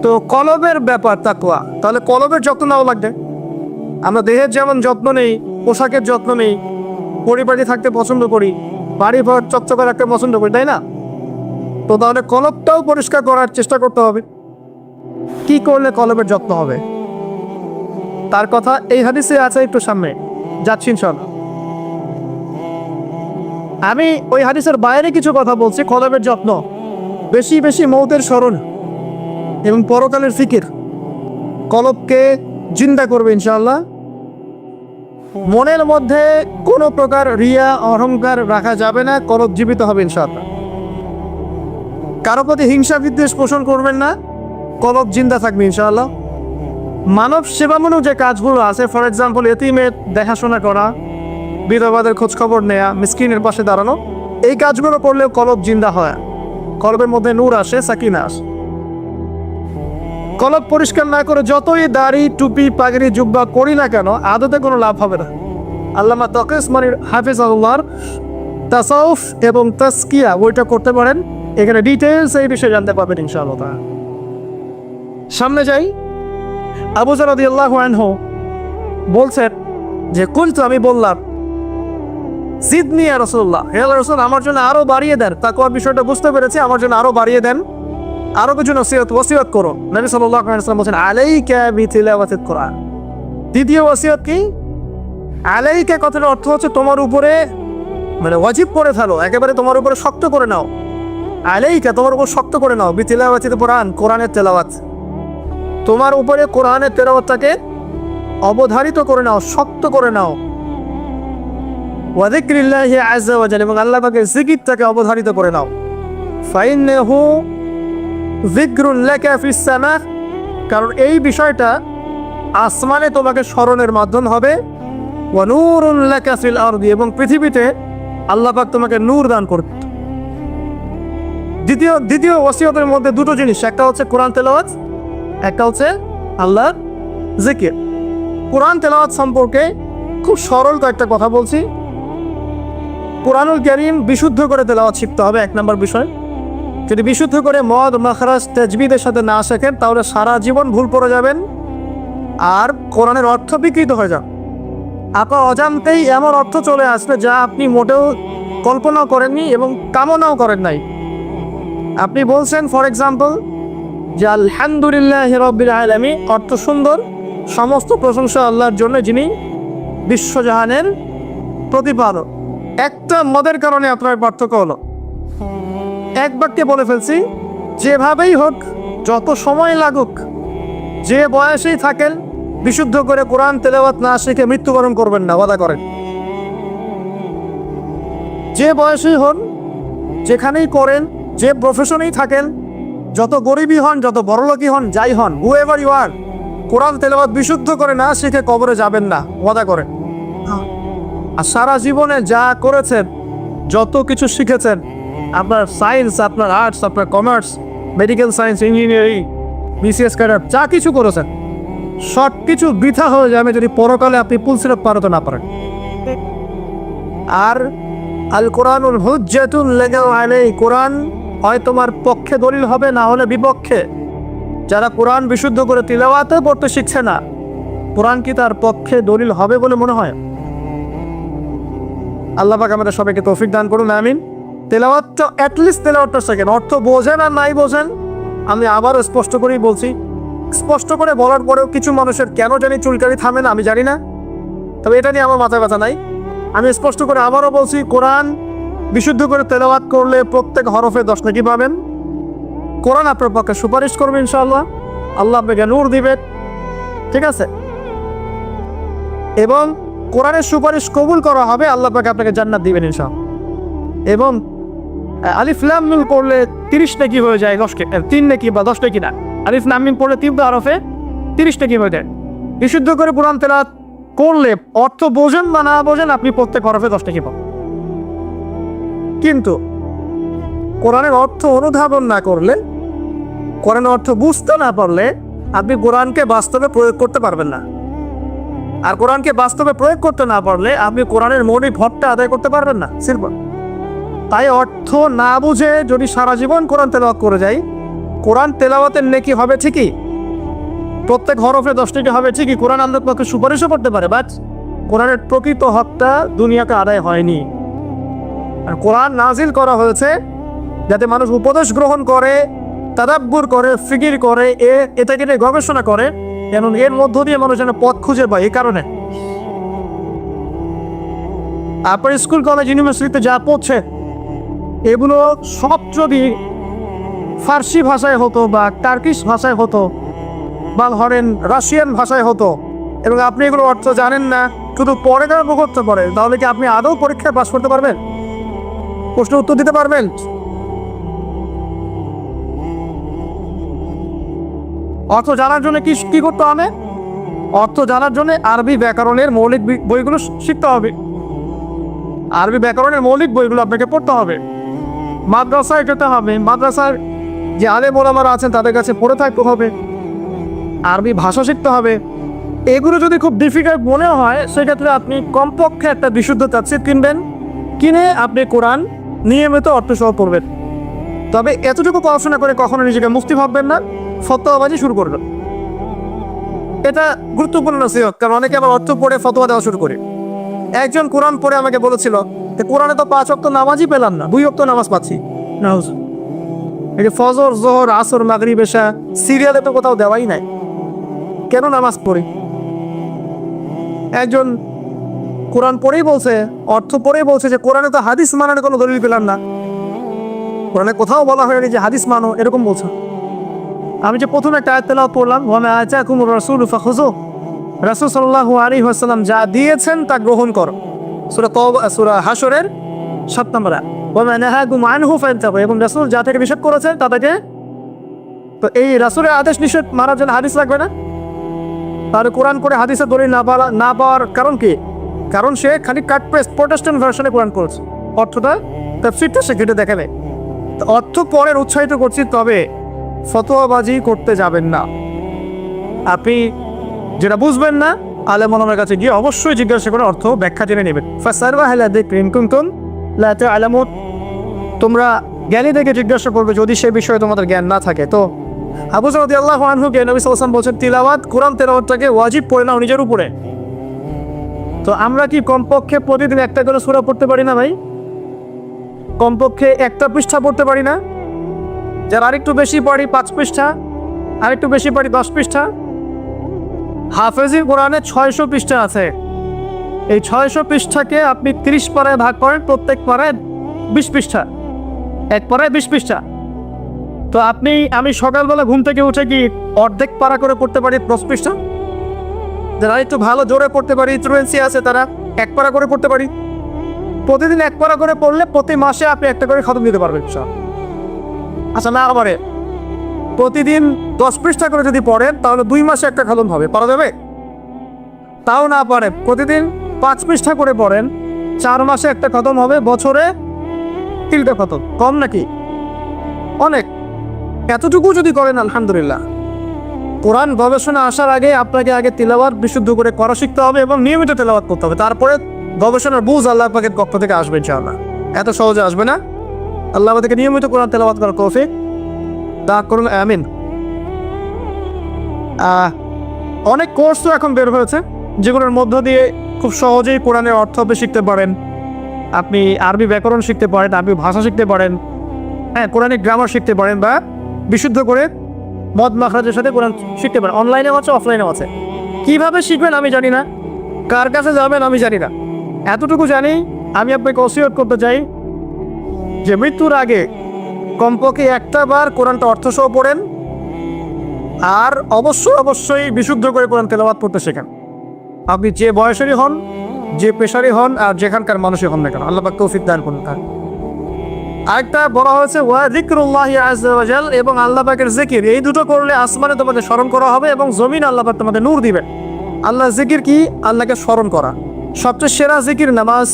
তো কলবের ব্যাপার তাকওয়া। তাহলে কলবের যত্ন নেওয়া লাগবে। আমরা দেহের যেমন যত্ন নেই, পোশাকের যত্ন নেই, পরিপাটি থাকতে পছন্দ করি, বাড়ি ঘর চকচকে রাখতে পছন্দ করি, তাই না? তো তাহলে কলবটাও পরিষ্কার করার চেষ্টা করতে হবে। কি করলে কলবের যত্ন হবে তার কথা এই হাদিসে আছে, একটু সামনে যাচ্ছি ইনশাআল্লাহ। আমি ওই হাদিসের বাইরে কিছু কথা বলছি। কলবের যত্ন, বেশি বেশি মৌতের স্মরণ এবং পরকালের ফিকির কলবকে জিন্দা করবে ইনশাআল্লাহ। মনের মধ্যে কোনো প্রকার রিয়া অহংকার রাখা যাবে না, কলব জীবিত হবে ইনশাআল্লাহ। কারো প্রতি হিংসা বিদ্বেষ পোষণ করবেন না, কলব জিন্দা থাকবে ইনশাআল্লাহ। মানব সেবামূলক যে কাজগুলো আছে, ফর এক্সাম্পল এতিমের দেখাশোনা করা, বিধবাদের খোঁজখবর নেয়া, মিসকিনের পাশে দাঁড়ানো, এই কাজগুলো করলেও কলব জিন্দা হয়, কলবের মধ্যে নূর আসে, সাকিনা আসে। কলব পরিষ্কার না করে যতই দাড়ি টুপি পাগড়ি জুব্বা করি না কেন, আদতে কোনো লাভ হবে না। আল্লামা তকি উসমানী হাফিজাহুল্লাহর তাসাউফ এবং তাসকিয়া বইটা করতে পারেন, এখানে ডিটেইলস এই বিষয়ে জানতে পারবেন ইনশাআল্লাহ। সামনে যাই। আবু যর রাদিয়াল্লাহু আনহু বলছেন যে কুলতু, আমি বললাম, জিদনি ইয়া রাসূলুল্লাহ, হে আল্লাহর রাসূল আমার জন্য আরো বাড়িয়ে দেন। তাকওয়ার বিষয়টা বুঝতে পেরেছি, আমার জন্য আরো বাড়িয়ে দেন, আরো কিছু ওসিয়ত করো। নবী সাল্লাল্লাহু আলাইহি ওয়াসাল্লাম বলেন আলাইকা বিতিলাওয়াতিল কুরআন। দ্বিতীয় ওসিয়ত কি? আলাইকা কথার অর্থ হচ্ছে তোমার উপরে, মানে ওয়াজিব করে ফেলো, একেবারে তোমার উপরে শক্ত করে নাও। আলাইকা তোমার উপর শক্ত করে নাও, বিতিলাওয়াতিল কুরআন, কোরআনের তেলাওয়াত। তোমার উপরে কোরআনের তেলাওয়াতটাকে অবধারিত করে নাও, শক্ত করে নাও। ওয়া যিকরিল্লাহি আযজা ওয়া জাল্লা, এবং আল্লাহ পাকের জিকিরটাকে অবধারিত করে নাও। ফাইন্নাহু যিকরুন লাকা ফিস সামা, কারণ এই বিষয়টা আসমানে তোমাকে স্মরণের মাধ্যম হবে। ওয়া নূরুন লাকা ফিল আরদি, এবং পৃথিবীতে আল্লাহ পাক তোমাকে নূর দান করবে। দ্বিতীয় ওসিয়তের মধ্যে দুটো জিনিস, একটা হচ্ছে কোরআন তেলাওয়াত, একটা হচ্ছে আল্লাহর জিকির। কোরআন তেলাওয়াত সম্পর্কে খুব সরল কয়েকটা কথা বলছি। কোরআনুল কারীম বিশুদ্ধ করে তেলাওয়াত শিখতে হবে, 1 নম্বর বিষয়। যদি বিশুদ্ধ করে মদ মাখরাজ তাজবিদের সাথে না শেখেন, তাহলে সারা জীবন ভুল পড়ে যাবেন আর কোরআনের অর্থ বিকৃত হয়ে যাবে। আপনার অজান্তেই এমন অর্থ চলে আসবে যা আপনি মোটেও কল্পনাও করেননি এবং কামনাও করেন নাই। আপনি বলছেন ফর এক্সাম্পল যে আলহামদুলিল্লাহি রাব্বিল আলামিন, অর্থ সুন্দর, সমস্ত প্রশংসা আল্লাহর জন্য যিনি বিশ্বজাহানের প্রতিপালক। একটা মদের কারণে আপনার পার্থক্য হলো, এক বাক্যে বলে ফেলছি, যেভাবেই হোক, যত সময় লাগুক, যে বয়সেই থাকেন, বিশুদ্ধ করে কোরআন তেলাওয়াত না শিখে মৃত্যুবরণ করবেন না, ওয়াদা করেন। যে বয়সেই হন, যেখানেই করেন, যে প্রফেশনেই থাকেন, যত গরিবই হন, যত বড়লোকই হন, যাই হন, হুএভার ইউ আর, কোরআন তেলাওয়াত বিশুদ্ধ করে না শিখে কবরে যাবেন না, ওয়াদা করেন। আর সারা জীবনে যা করেছেন, যত কিছু শিখেছেন, আপনার সায়েন্স, আপনার আর্টস, আপনার commerce, medical science, engineering, BCS cadre, যা কিছু করেছেন, সব কিছু বৃথা হয়ে যাবে যদি পরকালে আপনি পুলসিরাত পারতে না পারেন। আর আল কোরআনুল হুজ্জাতুন লাকা আলাইহি, কোরআন হয় তোমার পক্ষে দলিল হবে, না হলে বিপক্ষে। যারা কোরআন বিশুদ্ধ করে তিলাওয়াতে পড়তে শিখছে না, কোরআন কি তার পক্ষে দলিল হবে বলে মনে হয়? আল্লাহ পাক আমাদের সবাইকে তৌফিক দান করুন, আমিন। তেলাওয়াতটা অ্যাটলিস্ট তেলাওয়াতটা শেখেন, অর্থ বোঝেন আর নাই বোঝেন, আমি আবারও স্পষ্ট করেই বলছি। স্পষ্ট করে বলার পরেও কিছু মানুষের কেন জানি চুলকানি থামে না, আমি জানি না, তবে এটা নিয়ে আমার মাথায় ব্যথা নাই। আমি স্পষ্ট করে আবারও বলছি, কোরআন বিশুদ্ধ করে তেলাওয়াত করলে প্রত্যেক হরফে 10 নেকি পাবেন। কোরআন আপনার পক্ষে সুপারিশ করবে ইনশাআল্লাহ, আল্লাহ আপনাকে নূর দিবে, ঠিক আছে। এবং কোরআনের সুপারিশ কবুল করা হবে, আল্লাহ পাক আপনাকে জান্নাত দিবেন ইনশাআল্লাহ। এবং আলিফ লাম মিম পড়লে 30 নেকি হয়ে যায়, 3 নেকি বা 10 নেকি না, আলিফ লাম মিম পড়লে 3 হরফে 30 নেকি হয়ে যায়। বিশুদ্ধ করে কোরআন তেলাওয়াত করলে অর্থ বোঝেন বা না বোঝেন, আপনি প্রত্যেক হরফে 10 নেকি পাবেন। কিন্তু কোরআনের অর্থ অনুধাবন না করলে, কোরআনের অর্থ বুঝতে না পারলে আপনি কোরআনকে বাস্তবে প্রয়োগ করতে পারবেন না। আর কোরআনকে বাস্তবে প্রয়োগ করতে না পারলে আপনি কোরআনের মৌলিক হকটা আদায় করতে পারবেন না। সিম্পল। তাই অর্থ না বুঝে যদি সারা জীবন কোরআন তেলাওয়াত করে যাই, কোরআন তেলাওয়াতের নেকি হবে ঠিকই, প্রত্যেক হরফে 10 নেকি হবে ঠিকই, কোরআন আমাদের পক্ষে সুপারিশও করতে পারে, বাট কোরআনের প্রকৃত হকটা দুনিয়াকে আদায় হয়নি। আর কোরআন নাজিল করা হয়েছে যাতে মানুষ উপদেশ গ্রহণ করে, তাদাব্বুর করে, ফিকির করে, এটাকে নিয়ে গবেষণা করে, এবং এর মধ্য দিয়ে মানুষ যেন পথ খুঁজে পায়। এই কারণে আপনার স্কুল, কলেজ, ইউনিভার্সিটিতে যা পড়ছে এগুলো সব যদি ফার্সি ভাষায় হতো বা টার্কিশ ভাষায় হতো বা ধরেন রাশিয়ান ভাষায় হতো, এবং আপনি এগুলো অর্থ জানেন না, শুধু পরে তারা করতে পারে, তাহলে কি আপনি আদৌ পরীক্ষায় পাস করতে পারবেন? প্রশ্ন উত্তর দিতে পারবেন? অর্থ জানার জন্য কি করতে হবে? অর্থ জানার জন্য আরবি ব্যাকরণের মৌলিক বইগুলো শিখতে হবে। আরবি ব্যাকরণের মৌলিক বইগুলো আপনাকে পড়তে হবে, মাদ্রাসায় যেতে হবে, মাদ্রাসার যে আলেম ওলামারা আছেন তাদের কাছে পড়ে থাকতে হবে, আরবি ভাষা শিখতে হবে। এগুলো যদি খুব ডিফিকাল্ট মনে হয়, সেক্ষেত্রে আপনি কমপক্ষে একটা বিশুদ্ধ তাফসীর কিনবেন, কিনে আপনি কোরআন নিয়মিত অর্থসহ পড়বেন। তবে এতটুকু পড়াশোনা করে কখনো নিজেকে মুফতি ভাববেন না, ফতোয়াবাজি শুরু করবেন। এটা গুরুত্বপূর্ণ নসিহত, কারণ অনেকে আবার অর্থ পড়ে ফতোয়া দেওয়া শুরু করে। একজন কোরআন পড়ে আমাকে বলেছিল যে কোরআনে তো 5 ওয়াক্ত নামাজই পেলাম না, 2 ওয়াক্ত নামাজ পাচ্ছি। এই যে ফজর, জোহর, আসর, মাগরিব, এশা সিরিয়ালে তো কোথাও দেওয়াই নাই, কেন নামাজ পড়ি? একজন কোরআন পড়েই বলছে, অর্থ পড়েই বলছে যে কোরআনে তো হাদিস মানার কোনো দলিল পেলাম না, কোরআনে কোথাও বলা হয়নি যে হাদিস মানো, এরকম বলছে। আমি যে প্রথম একটা আয়াত তেলাওয়াত পড়লাম, ওয়া আতাকুমুর রাসূলু ফাখুযুহু, রাসূল সাল্লাল্লাহু আলাইহি ওয়াসাল্লাম যা দিয়েছেন তা গ্রহণ করো, সূরা তাওবা, সূরা হাশরের 7 নম্বর আয়াত। ওয়া মা নাহাকুম আনহু ফান্তাহু, এবং রাসূল যা থেকে নিষেধ করেছেন তা থেকে। তো এই রাসূলের আদেশ নিষেধ মানার জন্য হাদিস লাগবে না? তাহলে কোরআন পড়ে হাদিসের দলিল না পাওয়ার কারণ কি? কারণ সে খালি কাট পেস্ট প্রোটেস্ট্যান্ট ভার্সনে কোরআন করেছে, অর্থটা তাফসীরটা সে ঘেটে দেখাবে। তো অর্থ পড়ের উৎসাহিত করছি, তবে ফতোয়াবাজি করতে যাবেন না। আপনি যেটা বুঝবেন না, আলেম ওলামার কাছে গিয়ে অবশ্যই জিজ্ঞাসা করে অর্থ ব্যাখ্যা জেনে নেবেন। ফাসআলু আহলা যিকরি ইন কুনতুম লা তা'লামুন, তোমরা জ্ঞানীদেরকে জিজ্ঞাসা করবে যদি সে বিষয়ে তোমাদের জ্ঞান না থাকে। তো আবু যর রাদিয়াল্লাহু আনহুকে নবী সাল্লাল্লাহু আলাইহি ওয়াসাল্লাম বলছেন, তিলাওয়াত, কোরআন তেলাওয়াতটাকে ওয়াজিব করে নাও নিজের উপরে। তো আমরা কি কমপক্ষে প্রতিদিন একটা করে সূরা পড়তে পারি না ভাই? কমপক্ষে একটা পৃষ্ঠা পড়তে পারি না? যারা আরেকটু বেশি পড়ি 5 পৃষ্ঠা, আরেকটু বেশি পড়ি 10 পৃষ্ঠা। হাফেজি কোরআনে 600 পৃষ্ঠা আছে। এই 600 পৃষ্ঠাকে আপনি 30 পারায় ভাগ করেন, প্রত্যেক পারায় 20 পৃষ্ঠা, এক পারায় 20 পৃষ্ঠা। তো আমি সকালবেলা ঘুম থেকে উঠে কি অর্ধেক পারা করে পড়তে পারি 10 পৃষ্ঠা? যারা একটু ভালো জোরে পড়তে পারি, ফ্লুয়েন্সি আছে, তারা 1 পারা করে পড়তে পারি। প্রতিদিন 1 পারা করে পড়লে প্রতি মাসে আপনি একটা করে খতম দিতে পারবেন। আচ্ছা, না পারে প্রতিদিন 10 পৃষ্ঠা করে যদি পড়েন, তাহলে 2 মাসে একটা খতম হবে, পারা যাবে? তাও না পারে প্রতিদিন 5 পৃষ্ঠা করে পড়েন, 4 মাসে একটা খতম হবে, বছরে 3টা খতম। কম নাকি? অনেক। এতটুকু যদি করেন আলহামদুলিল্লাহ। কোরআন গবেষণা আসার আগে আপনাকে আগে তিলাওয়াত বিশুদ্ধ করে করা শিখতে হবে এবং নিয়মিত তেলাওয়াত করতে হবে, তারপরে গবেষণার বুঝ আল্লাহ পাকের পক্ষ থেকে আসবে ইনশাআল্লাহ। এত সহজে আসবে না। আল্লাহ আমাদেরকে নিয়মিত কোরআন তেলাওয়াত করার তৌফিক দান করুন, আমিন। অনেক কোর্সও এখন বের হয়েছে, যেগুলোর মধ্য দিয়ে খুব সহজেই কোরআনের অর্থ আপনি শিখতে পারেন। আপনি আরবি ব্যাকরণ শিখতে পারেন, আরবি ভাষা শিখতে পারেন, হ্যাঁ, কোরআনিক গ্রামার শিখতে পারেন, বা বিশুদ্ধ করে মদ মাখরাজের সাথে কোরআন শিখতে পারেন। অনলাইনেও আছে, অফলাইনেও আছে। কীভাবে শিখবেন আমি জানি না, কার কাছে যাবেন আমি জানি না। এতটুকু জানি, আমি আপনাকে ওসিয়ত করতে চাই যে মৃত্যুর আগে কমপক্ষে একটা বার কোরআনটা অর্থসহ পড়েন, আর অবশ্যই বিশুদ্ধ করে কোরআন তেলাওয়াত করতে শেখেন। আপনি যে বয়সেরই হন, যে পেশারই হন আর যেখানকার মানুষই হন না কেন, আল্লাহ পাক তৌফিক দান করুন। আরেকটা বলা হয়েছে ওয়া যিকরুল্লাহি আযজা ওয়া জাল, এবং আল্লাহ পাকের জিকির, এই দুটো করলে আসমানে তোমাকে স্মরণ করা হবে এবং জমিন আল্লাহ পাক তোমাকে নূর দিবেন। আল্লাহ জিকির কি? আল্লাহকে স্মরণ করা। সবচেয়ে সেরা জিকির নামাজ।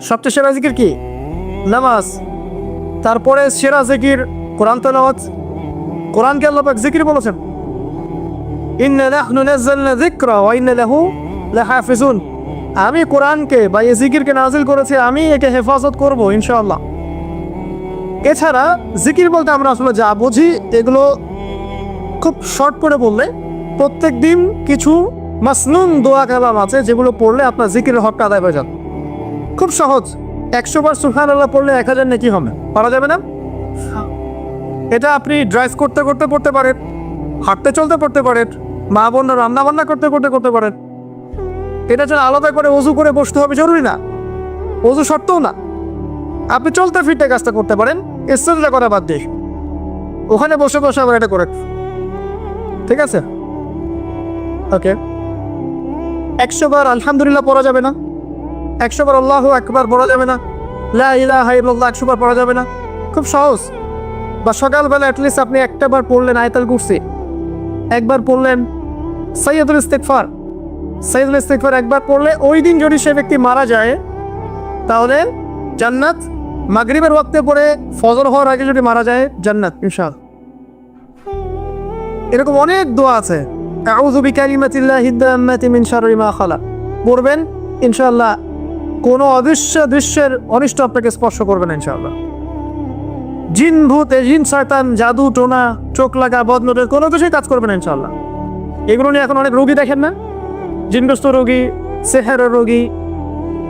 সবচেয়ে সেরা জিকির কি? নামাজ। তারপরে সেরা জিকির কোরআন তেলাওয়াত। কোরআনকে আল্লাহ পাক জিকির বলেছেন, ইন্না নাহনু নাযালনা যিকরা ওয়া ইন্না লাহু লাহাফিজুন। আমি কোরআনকে বা এই জিকিরকে নাজিল করেছি, আমি একে হেফাজত করব ইনশাআল্লাহ। এছাড়া জিকির বলতে আমরা আসলে যা বুঝি এগুলো খুব শর্ট করে বললে, প্রত্যেক দিন কিছু মাসনুন দোয়া কালাম আছে যেগুলো পড়লে আপনার জিকিরের হকটা আদায় হয়ে যাবে। খুব সহজ। 100 বার সুবহানাল্লাহ পড়লে 1000 নেকি হবে, পারা যাবে না? এটা আপনি ড্রাইভ করতে করতে পড়তে পারেন, হাঁটতে চলতে পড়তে পারেন, মা বোনরা রান্না বান্না করতে করতে করতে পারেন। এটা যেন আলাদা করে ওযু করে বসতে হবে জরুরি না, ওযু শর্তও না। আপনি চলতে ফিরতে কাজটা করতে পারেন, ইস্তেঞ্জা করা বাদ দিয়ে ওখানে বসে বসে আবার এটা করে, ঠিক আছে? ওকে। 100 বার আলহামদুলিল্লাহ পড়া যাবে না, 100 বার আল্লাহু আকবার পড়া যাবে না, লা ইলাহা ইল্লাল্লাহ 100 বার পড়া যাবে না। খুব সহজ। বা সকালবেলা অ্যাটলিস্ট আপনি একটা বার পড়লেন আয়াতুল কুরসি, একবার পড়লেন সাইয়্যিদুল ইস্তিগফার। সাইয়্যিদুল ইস্তিগফার একবার পড়লে ওই দিন যদি সে ব্যক্তি মারা যায় তাহলে জান্নাত। মাগরিবের ওয়াক্তে পড়ে ফজর হওয়ার আগে যদি মারা যায় জান্নাত ইনশাআল্লাহ। এরকম অনেক দোয়া আছে। আউযু বিকালিমাতিল্লাহিদ তাম্মাতি মিন শাররি মা খালাক পড়বেন ইনশাআল্লাহ। কোনো অদৃশ্য দৃশ্যের অনিষ্ট আপনাকে স্পর্শ করবে না ইনশাআল্লাহ। জিন ভূত, জিন শয়তান, জাদু টোনা, চোখ লাগা, বদনজর কোনো কিছুই কাজ করবে না ইনশাআল্লাহ। এগুলো নিয়ে এখন অনেক রোগী দেখেন না, জিনগ্রস্ত রোগী, সেহেরের রোগী,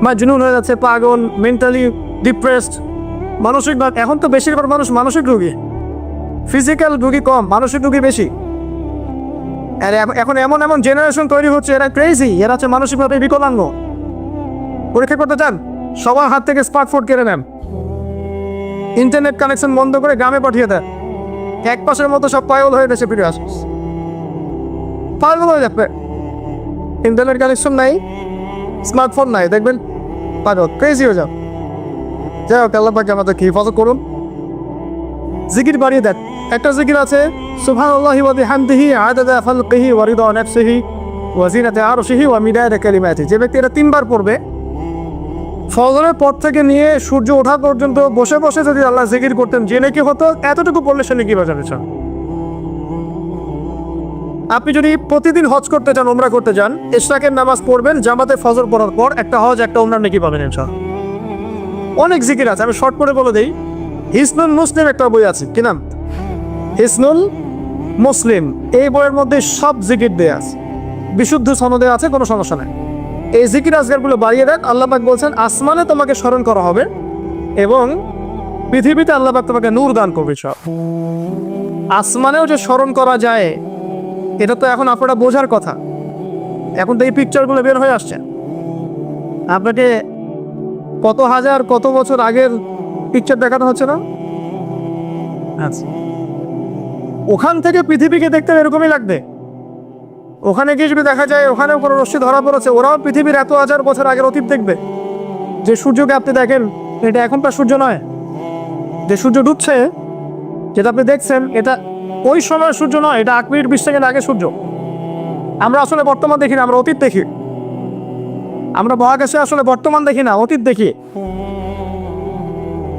মাজনুন হয়ে যাচ্ছে, পাগল, মেন্টালি ডিপ্রেসড, মানসিক। এখন তো বেশিরভাগ মানুষ মানসিক রোগী, ফিজিক্যাল রোগী কম, মানসিক রোগী বেশি। আর এখন এমন এমন জেনারেশন তৈরি হচ্ছে, এরা ক্রেজি, এরা হচ্ছে মানসিকভাবে বিকলাঙ্গ। পরীক্ষা করতে চান, সবার হাত থেকে স্মার্টফোন কেড়ে নেন, ইন্টারনেট কানেকশন বন্ধ করে গ্রামে পাঠিয়ে দেন, এক পাশের মতো সব পাগল হয়ে দেশে ফিরে আসে, পাগল হয়ে যাবে। ইন্টারনেট কানেকশন নাই, স্মার্টফোন নাই, দেখবেন পাগল, ক্রেজি হয়ে যাও। যাই হোক, আল্লাহ পাক আমাদেরকে হেফাজত করুন। জিকির বাড়িয়ে দেন। একটা জিকির আছে, সুবহানাল্লাহি ওয়া বিহামদিহি আদাদা খালকিহি ওয়া রিদা নাফসিহি ওয়া জিনাতা আরশিহি ওয়া মিদাদা কালিমাতিহি। যে ব্যক্তি এটা 3 বার পড়বে, ফজরের পর থেকে নিয়ে সূর্য ওঠা পর্যন্ত বসে বসে যদি আল্লাহ জিকির করতেন, যে নাকি হতো, এতটুকু পড়লে সে নাকি বাজাবে। আপনি যদি প্রতিদিন হজ করতে চান, উমরা করতে চান, ইশরাকের নামাজ পড়বেন জামাতে ফজর পড়ার পর, একটা হজ একটা উমরার নাকি পাবেন ইনশাআল্লাহ। অনেক জিকির আছে, আমি শর্ট করে বলে দেই। হিসনুল মুসলিম একটা বই আছে, কি নাম? হিসনুল মুসলিম। এই বইয়ের মধ্যে সব জিকির দেয়া আছে, বিশুদ্ধ সনদে আছে, কোনো সমস্যা নেই। এই জিকির আজগারগুলো বাড়িয়ে দেন। আল্লাহ পাক বলছেন আসমানে তোমাকে স্মরণ করা হবে এবং পৃথিবীতে আল্লাহ পাক তোমাকে নূর দান করবে। সব আসমানেও যে স্মরণ করা যায়, এটা তো এখন আপনারা বোঝার কথা। এখন তো এই পিকচারগুলো বের হয়ে আসছে, আপনাকে কত হাজার কত বছর আগের পিকচার দেখানো হচ্ছে না? আচ্ছা, ওখান থেকে পৃথিবীকে দেখতে এরকমই লাগবে। ওখানে গিয়ে যদি দেখা যায় ওখানেও কোনো রশ্মি ধরা পড়েছে, ওরাও পৃথিবীর এত হাজার বছর আগের অতীত দেখবে। যে সূর্যকে আপনি দেখেন, এটা এখনকার সূর্য নয়। যে সূর্য ডুবছে, যেটা আপনি দেখছেন, এটা ওই সময় সূর্য নয়, এটা 8 মিনিট 20 সেকেন্ড আগে সূর্য। আমরা আসলে বর্তমান দেখি না, আমরা অতীত দেখি। আমরা মহাকাশে আসলে বর্তমান দেখি না, অতীত দেখি।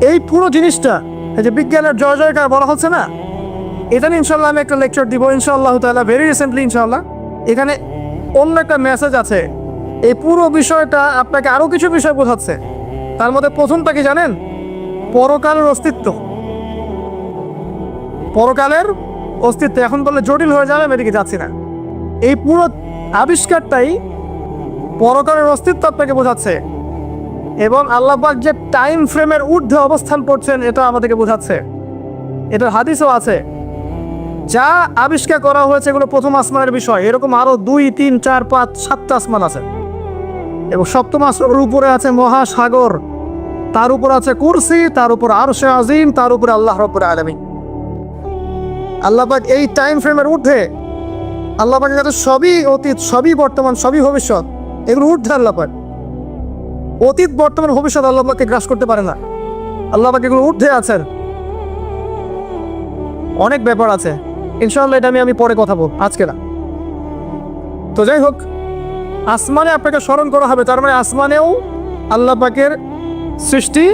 এই পুরো জিনিসটা, এই যে বিজ্ঞানের জয় জয়কার বলা হচ্ছে না, এটা নিয়ে ইনশাল্লাহ আমি একটা লেকচার দিব ইনশাআল্লাহ তাআলা, ভেরি রিসেন্টলি ইনশাআল্লাহ। এখানে অন্য একটা মেসেজ আছে। এই পুরো বিষয়টা আপনাকে আরো কিছু বিষয় বোঝাচ্ছে। তার মধ্যে প্রথমটা কি জানেন? পরকালের অস্তিত্ব। পরকালের অস্তিত্ব এখন বললে জটিল হয়ে যাবে, আমি এদিকে যাচ্ছি না। এই পুরো আবিষ্কারটাই পরকালের অস্তিত্ব আপনাকে বোঝাচ্ছে, এবং আল্লাহ পাক যে টাইম ফ্রেমের ঊর্ধ্বে অবস্থান করছেন এটা আমাদেরকে বোঝাচ্ছে। এটার হাদিসও আছে। যা আবিষ্কার করা হয়েছে এগুলো প্রথম আসমানের বিষয়। এরকম আরো 2, 3, 4, 5, 7টা আসমান আছে, এবং সপ্তম আসমানের উপরে আছে মহাসাগর, তার উপর আছে কুরসি, তার উপর আরশে আজিম, তার উপরে আল্লাহ রাব্বুল আলামিন। আল্লাহ পাক এই টাইম ফ্রেমের ঊর্ধ্বে, আল্লাহ পাকের কাছে সবই অতীত, সবই বর্তমান, সবই ভবিষ্যৎ। এগুলো ঊর্ধ্বে আল্লাহ পাক। অতীত বর্তমান ভবিষ্যৎ আল্লাহ পাককে গ্রাস করতে পারে না। আল্লাহ পাক এগুলো ঊর্ধ্বে আছেন। অনেক ব্যাপার আছে, ইনশাআল্লাহ এটা আমি পরে কথা বলবো, আজকে না। তো যাই হোক, আসমানে আপনাকে স্মরণ করা হবে, তার মানে আসমানেও আল্লাহ পাকের সৃষ্টি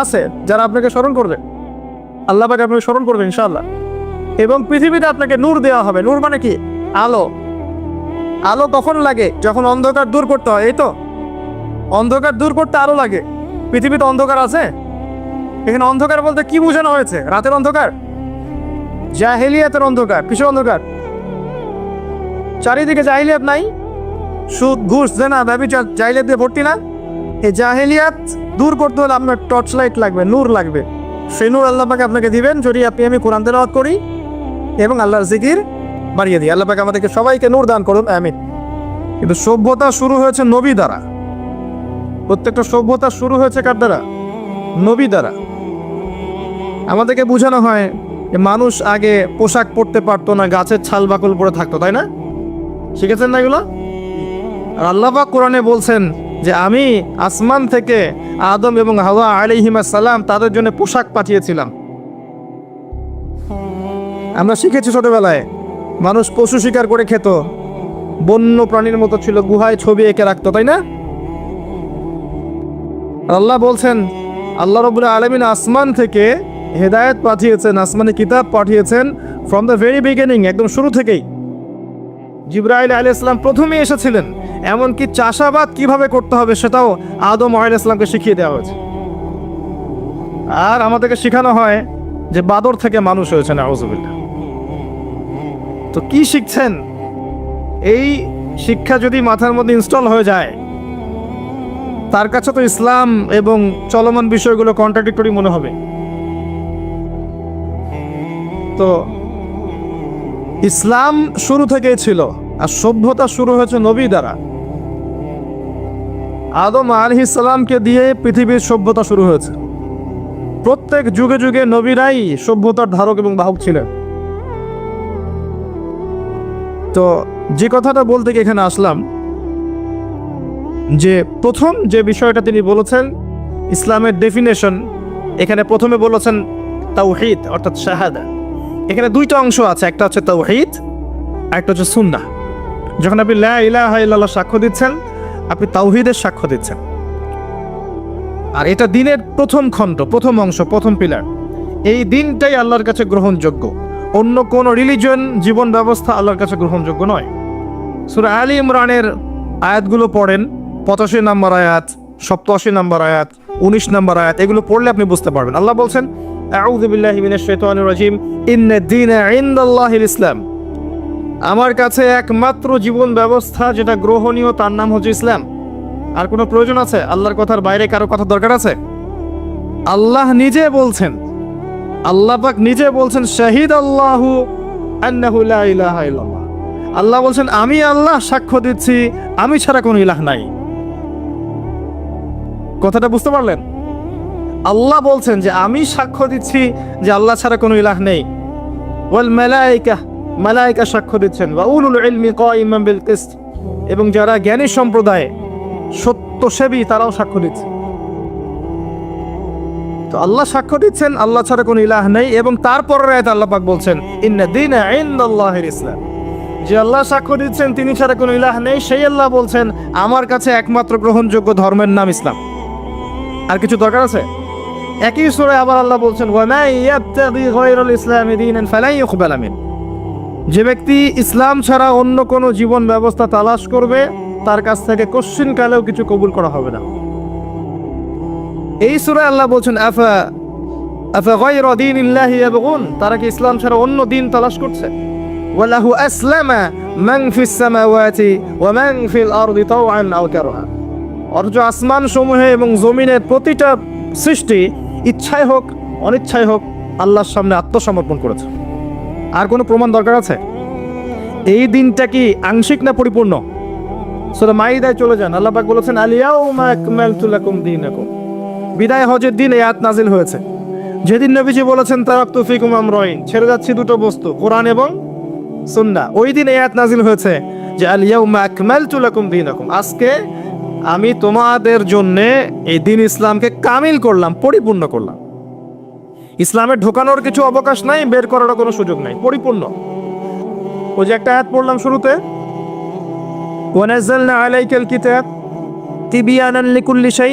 আছে যারা আপনাকে স্মরণ করবে। আল্লাহ পাক আপনাকে স্মরণ করবে ইনশাআল্লাহ। এবং পৃথিবীতে আপনাকে নূর দেওয়া হবে। নূর মানে কি? আলো। আলো কখন লাগে? যখন অন্ধকার দূর করতে হয়। এই তো, অন্ধকার দূর করতে আলো লাগে। পৃথিবীতে অন্ধকার আছে? এখানে অন্ধকার বলতে কি বোঝানো হয়েছে? রাতের অন্ধকার, জাহেলিয়াতের অন্ধকার, কিসের অন্ধকার? চারিদিকে জাহেলিয়াত নাই? সুদ, ঘুষ, জেনা, ব্যভিচার জাহেলিয়াত দিয়ে ভর্তি না? এই জাহেলিয়াত দূর করতে হলে আপনার টর্চ লাইট লাগবে, নূর লাগবে। সেই নূর আল্লাহ পাক আপনাকে দিবেন যদি আমি কোরআন তেলাওয়াত করি এবং আল্লাহর জিকির বাড়িয়ে দিই। আল্লাহ পাক আমাদেরকে সবাইকে নূর দান করুন, আমিন। কিন্তু সভ্যতা শুরু হয়েছে নবী দ্বারা। প্রত্যেকটা সভ্যতা শুরু হয়েছে কার দ্বারা? নবী দ্বারা। আমাদেরকে বোঝানো হয় যে মানুষ আগে পোশাক পরতে পারতো না, গাছের ছাল বাকল পরে থাকতো, তাই না? শিখেছেন না এগুলো? আর আল্লাহ পাক কোরআনে বলছেন যে আমি আসমান থেকে আদম এবং হাওয়া আলাইহিমা সালাম তাদের জন্য পোশাক পাঠিয়েছিলাম। আমরা শিখেছি ছোটবেলায় মানুষ পশু শিকার করে খেত, বন্য প্রাণীর মতো ছিল, গুহায় ছবি এঁকে রাখতো, তাই না? আল্লাহ বলছেন, আল্লাহ রাব্বুল আলামিন আসমান থেকে হেদায়েত পাঠিয়েছেন, আসমানে কিতাব পাঠিয়েছেন ফ্রম দ্য ভেরি বিগিনিং, একদম শুরু থেকেই। জিবরাইল আলাইহিস সালাম প্রথমেই এসেছিলেন, এমনকি চাষাবাদ কিভাবে করতে হবে সেটাও আদম আলাইহিস সালামকে শিখিয়ে দেওয়া হয়েছে। আর আমাদেরকে শেখানো হয় যে বাদর থেকে মানুষ হয়েছে, নাউযুবিল্লাহ। তো কি শিখছেন? এই শিক্ষা যদি মাথার মধ্যে ইনস্টল হয়ে যায়, তার কাছে তো ইসলাম এবং চলমান বিষয়গুলো কন্ট্রাডিক্টরি মনে হবে। তো ইসলাম শুরু থেকেই ছিল, আর সভ্যতা শুরু হয়েছে নবী দ্বারা। আদম আলাইহিস সালামকে দিয়ে পৃথিবীর সভ্যতা শুরু হয়েছে। প্রত্যেক যুগে যুগে নবীরাই সভ্যতার ধারক এবং বাহক ছিলেন। তো যে কথাটা বলতে গিয়ে এখানে আসলাম, যে প্রথম যে বিষয়টা তিনি বলেছেন ইসলামের ডেফিনেশন, এখানে প্রথমে বলেছেন তাওহীদ অর্থাৎ শাহাদা। এখানে দুইটা অংশ আছে, একটা হচ্ছে তাওহীদ, একটা হচ্ছে সুন্নাহ। যখন আপনি লা ইলাহা ইল্লাল্লাহ সাক্ষ্য দিচ্ছেন, আপনি তাওহীদের সাক্ষ্য দিচ্ছেন। আর এটা দিনের প্রথম খণ্ড, প্রথম অংশ, প্রথম পিলার। এই দিনটাই আল্লাহর কাছে গ্রহণযোগ্য। অন্য কোন রিলিজন, জীবন ব্যবস্থা আল্লাহর কাছে গ্রহণযোগ্য নয়। সূরা আলী ইমরানের আয়াতগুলো পড়েন, 85 নম্বর আয়াত, 87 নম্বর আয়াত, 19 নম্বর আয়াত, এগুলো পড়লে আপনি বুঝতে পারবেন। আল্লাহ বলছেন, আউযু বিল্লাহি মিনাশ শাইতানির রাজিম, ইন্নাদ দীনা ইনদাল্লাহিল ইসলাম। আমার কাছে একমাত্র জীবন ব্যবস্থা যেটা গ্রহণীয় তার নাম হচ্ছে ইসলাম। আর কোনো প্রয়োজন আছে? আল্লাহর কথার বাইরে কারো কথা দরকার আছে? আল্লাহ নিজে বলছেন, আল্লাহ পাক নিজে বলছেন, শাহিদ আল্লাহু আন্নাহু লা ইলাহা ইল্লাল্লাহ। আল্লাহ বলছেন, আমি আল্লাহ সাক্ষ্য দিচ্ছি আমি ছাড়া কোনো ইলাহ নাই। কথাটা বুঝতে পারলেন? আল্লাহ বলছেন যে আমি সাক্ষ্য দিচ্ছি যে আল্লাহ ছাড়া কোনো ইলাহ নেই। ওয়াল মালায়েকা, মালায়েকা সাক্ষ্য দিচ্ছেন, ওয়া উলুল ইলমি কাইমান বিল কিসত, এবং যারা জ্ঞানী সম্প্রদায়, সত্যসেবী, তারাও সাক্ষ্য দিচ্ছে। তো আল্লাহ সাক্ষ্য দিচ্ছেন আল্লাহ ছাড়া কোনো ইলাহ নেই। এবং তারপরের আয়াতে আল্লাহ পাক বলছেন, ইন্না দীনা ইনদাল্লাহিল ইসলাম। যে আল্লাহ সাক্ষ্য দিচ্ছেন তিনি ছাড়া কোনো ইলাহ নেই, সেই আল্লাহ বলছেন আমার কাছে একমাত্র গ্রহণযোগ্য ধর্মের নাম ইসলাম। আর কিছু দরকার আছে? একই সূরায় আবার আল্লাহ বলছেন, ওয়া মা ইয়াবতাগি গায়রাল ইসলামি দীনান ফালান ইউকবালা মিন। যে ব্যক্তি ইসলাম ছাড়া অন্য কোনো জীবন ব্যবস্থা তালাশ করবে, তার কাছ থেকে কোশ্চিনকালেও কিছু কবুল করা হবে না। এই সূরায় আল্লাহ বলছেন, আফা গায়রা দীনিল্লাহি ইয়াবগুন। তারা কি ইসলাম ছাড়া অন্য দিন তালাশ করছে? ওয়ালাহু আসলামা মান ফিস সামাওয়াতি ওয়া মান ফিল আরদি তাওআন আও কারহা। অথচ আসমান সমূহে এবং জমিনের প্রতিটা সৃষ্টি ইচ্ছায় হোক অনিচ্ছায় হোক আল্লাহর সামনে আত্মসমর্পণ করেছে। আর কোনো প্রমাণ দরকার আছে? এই দিনটা কি আংশিক না পরিপূর্ণ? সূরা মাইদায় চলে যান, আল্লাহ পাক বলেছেন, আল ইয়াউমা আকমালতু লাকুম দীনাকুম। বিদায় হজের দিন এই আয়াত নাজিল হয়েছে। যেদিন নবীজি বলেছেন, তারাকতু ফিকুম আমরাইন, ছেড়ে যাচ্ছি দুটো বস্তু, কোরআন এবং সুন্নাহ। ওই দিন এই আয়াত নাজিল হয়েছে যে আল ইয়াউমা আকমালতু লাকুম দীনাকুম, আজকে আমি তোমাদের জন্য এই দিন ইসলামকে কামিল করলাম, পরিপূর্ণ করলাম। ইসলামে ঢোকানোর কিছু অবকাশ নাই, বের করার কোনো সুযোগ নাই, পরিপূর্ণ। ওই যে একটা আয়াত পড়লাম শুরুতে, ওয়া নাযালনা আলাইকাল কিতাব তিবিয়ানান লিকুল্লি শাই,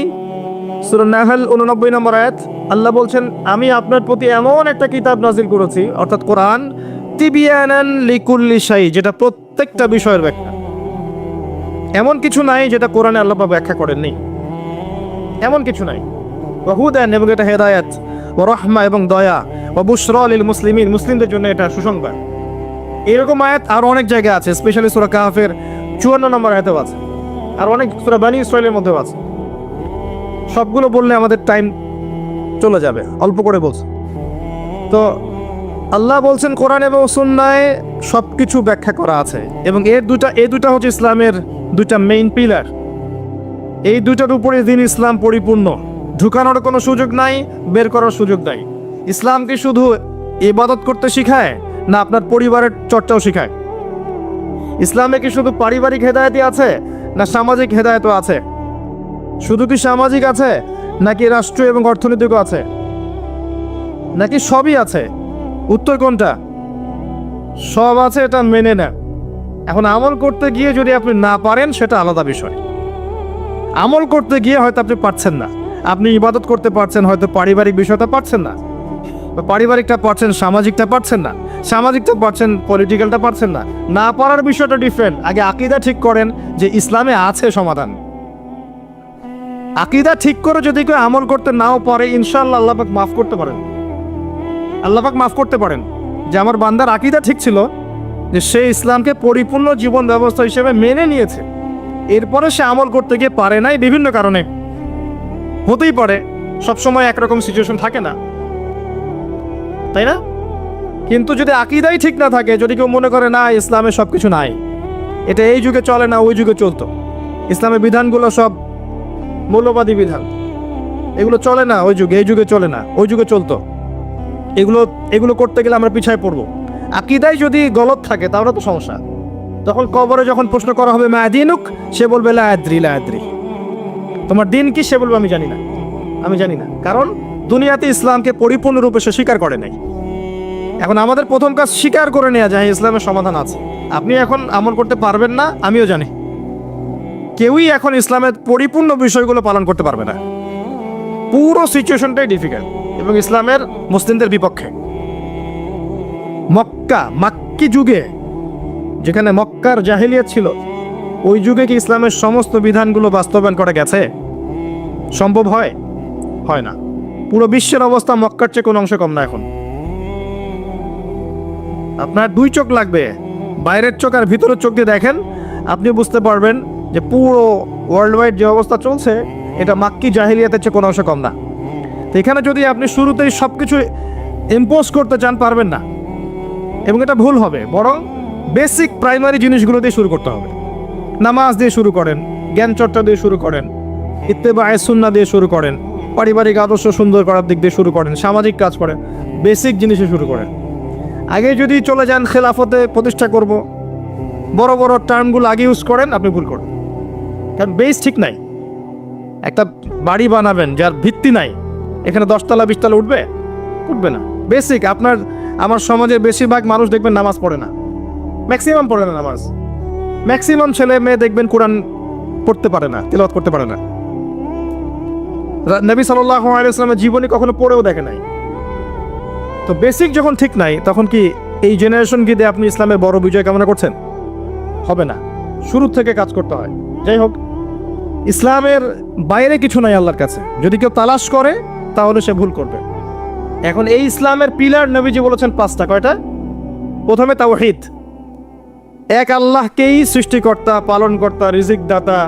সূরা নাহল 89 নম্বর আয়াত। আল্লাহ বলছেন আমি আপনার প্রতি এমন একটা কিতাব নাজিল করেছি, অর্থাৎ কোরআন, তিবিয়ানান লিকুল্লি শাই, যেটা প্রত্যেকটা বিষয়ের ব্যাখ্যা। এমন কিছু নাই যেটা কোরআনে আল্লাহ পাক ব্যাখ্যা করেননি, এমন কিছু নাই। ওয়া হুদান, এবং এটা হেদায়েত, ওয়া রাহমা, এবং দয়া, ওয়া বুশরা লিল মুসলিমিন, মুসলিমদের জন্য এটা সুসংবাদ। এরকম আয়াত আরো অনেক জায়গায় আছে, স্পেশালি সূরা কাহফের 54 নম্বর আয়াতেও আছে, আর অনেক সূরা বনী ইসরাঈলের মধ্যেও আছে। সবগুলো বললে আমাদের টাইম চলে যাবে, অল্প করে বলছি। তো আল্লাহ বলছেন কোরআন এবং সুন্নায় সবকিছু ব্যাখ্যা করা আছে, এবং এই দুটা হচ্ছে ইসলামের দুইটা মেইন পিলার। এই দুইটার উপরে দিন ইসলাম পরিপূর্ণ, ঢুকানোর কোনো সুযোগ নাই, বের করার সুযোগ নাই। ইসলাম কি শুধু ইবাদত করতে শিখায়, না আপনার পরিবারের চর্চাও শিখায়? ইসলামে কি শুধু পারিবারিক হেদায়েতই আছে, না সামাজিক হেদায়েতও আছে? শুধু কি সামাজিক আছে, নাকি রাষ্ট্র এবং অর্থনৈতিকও আছে, নাকি সবই আছে? উত্তর কোনটা? সব আছে, এটা মেনে নেন। এখন আমল করতে গিয়ে যদি আপনি না পারেন, সেটা আলাদা বিষয়। আমল করতে গিয়ে হয়তো আপনি পারছেন না, আপনি ইবাদত করতে পারছেন, হয়তো পারিবারিক বিষয়টা পারছেন না, বা পারিবারিকটা পারছেন, সামাজিকটা পারছেন না, সামাজিকটা পারছেন, পলিটিক্যালটা পারছেন না। না পারার বিষয়টা ডিফারেন্ট। আগে আকীদা ঠিক করেন যে ইসলামে আছে সমাধান। আকীদা ঠিক করে যদি কেউ আমল করতে নাও পারে, ইনশাআল্লাহ আল্লাহ পাক মাফ করতে পারেন। আল্লাহ পাক মাফ করতে পারেন যে আমার বান্দার আকীদা ঠিক ছিল, যে সে ইসলামকে পরিপূর্ণ জীবন ব্যবস্থা হিসেবে মেনে নিয়েছে, এরপরে সে আমল করতে গিয়ে পারে নাই বিভিন্ন কারণে। হতেই পারে, সবসময় একরকম সিচুয়েশন থাকে না, তাই না? কিন্তু যদি আকীদাই ঠিক না থাকে, যদি কেউ মনে করে না ইসলামে সব কিছু নাই, এটা এই যুগে চলে না, ওই যুগে চলতো, ইসলামের বিধানগুলো সব মৌলবাদী বিধান, এগুলো চলে না ওই যুগে, এই যুগে চলে না, ওই যুগে চলতো, এগুলো করতে গেলে আমরা পিছায় পড়বো, আকীদাই যদি গলত থাকে, তাহলে তো সমস্যা। তখন কবরে যখন প্রশ্ন করা হবে মা দীনুক, সে বলবে লা আদ্রি, লা আদ্রি, তোমার দিন কি? সে বলবে আমি জানি না, আমি জানি না। কারণ দুনিয়াতে ইসলামকে পরিপূর্ণরূপে সে স্বীকার করে নাই। এখন আমাদের প্রথম কাজ স্বীকার করে নেওয়া যায় ইসলামের সমাধান আছে। আপনি এখন আমল করতে পারবেন না, আমিও জানি। কেউই এখন ইসলামের পরিপূর্ণ বিষয়গুলো পালন করতে পারবে না। পুরো সিচুয়েশনটাই ডিফিকাল্ট এবং ইসলামের মুসলিমদের বিপক্ষে। মাক্কি যুগে, যেখানে মক্কার জাহেলিয়াত ছিল, ওই যুগে কি ইসলামের সমস্ত বিধানগুলো বাস্তবায়ন করা গেছে? সম্ভব হয়? হয় না। পুরো বিশ্বের অবস্থা মক্কার চেয়ে কোনো অংশে কম না। এখন আপনার দুই চোখ লাগবে, বাইরের চোখ আর ভিতরের চোখ দিয়ে দেখেন, আপনি বুঝতে পারবেন যে পুরো ওয়ার্ল্ড ওয়াইড যে অবস্থা চলছে, এটা মাক্কি জাহেলিয়াতের চেয়ে কোনো অংশে কম না। তো এখানে যদি আপনি শুরুতেই সব কিছু ইম্পোজ করতে চান, পারবেন না, এবং এটা ভুল হবে। বরং বেসিক প্রাইমারি জিনিসগুলো দিয়ে শুরু করতে হবে। নামাজ দিয়ে শুরু করেন, জ্ঞান চর্চা দিয়ে শুরু করেন, ইত্তেবায়ে সুন্নাহ দিয়ে শুরু করেন, পারিবারিক আদর্শ সুন্দর করার দিক দিয়ে শুরু করেন, সামাজিক কাজ করেন, বেসিক জিনিসে শুরু করেন। আগে যদি চলে যান খেলাফতে প্রতিষ্ঠা করব, বড় বড় টার্মগুলো আগে ইউজ করেন, আপনি ভুল করেন। কারণ বেস ঠিক নাই। একটা বাড়ি বানাবেন যার ভিত্তি নাই, এখানে 10 তলা 20 তলা উঠবে না। বেসিক আমার সমাজের বেশিরভাগ মানুষ দেখবেন নামাজ পড়ে না, ম্যাক্সিমাম পড়ে না নামাজ। ম্যাক্সিমাম ছেলে মেয়ে দেখবেন কোরআন পড়তে পারে না, তিলাওয়াত করতে পারে না। নবী সাল্লাল্লাহু আলাইহি ওয়াসাল্লামের জীবনী কখনো পড়েও দেখে নাই। তো বেসিক যখন ঠিক নাই, তখন কি এই জেনারেশনকে দিয়ে আপনি ইসলামের বড় বিজয় কামনা করছেন? হবে না। শুরু থেকে কাজ করতে হয়। যাই হোক, ইসলামের বাইরে কিছু নাই আল্লাহর কাছে। যদি কেউ তালাশ করে, তাহলে সে ভুল করবে। এখন এই ইসলামের পিলার নবীজি বলেছেন 5টা। কয়টা? প্রথমে তাওহীদ, এক আল্লাহকেই সৃষ্টিকর্তা, পালনকর্তা, রিজিক দাতা,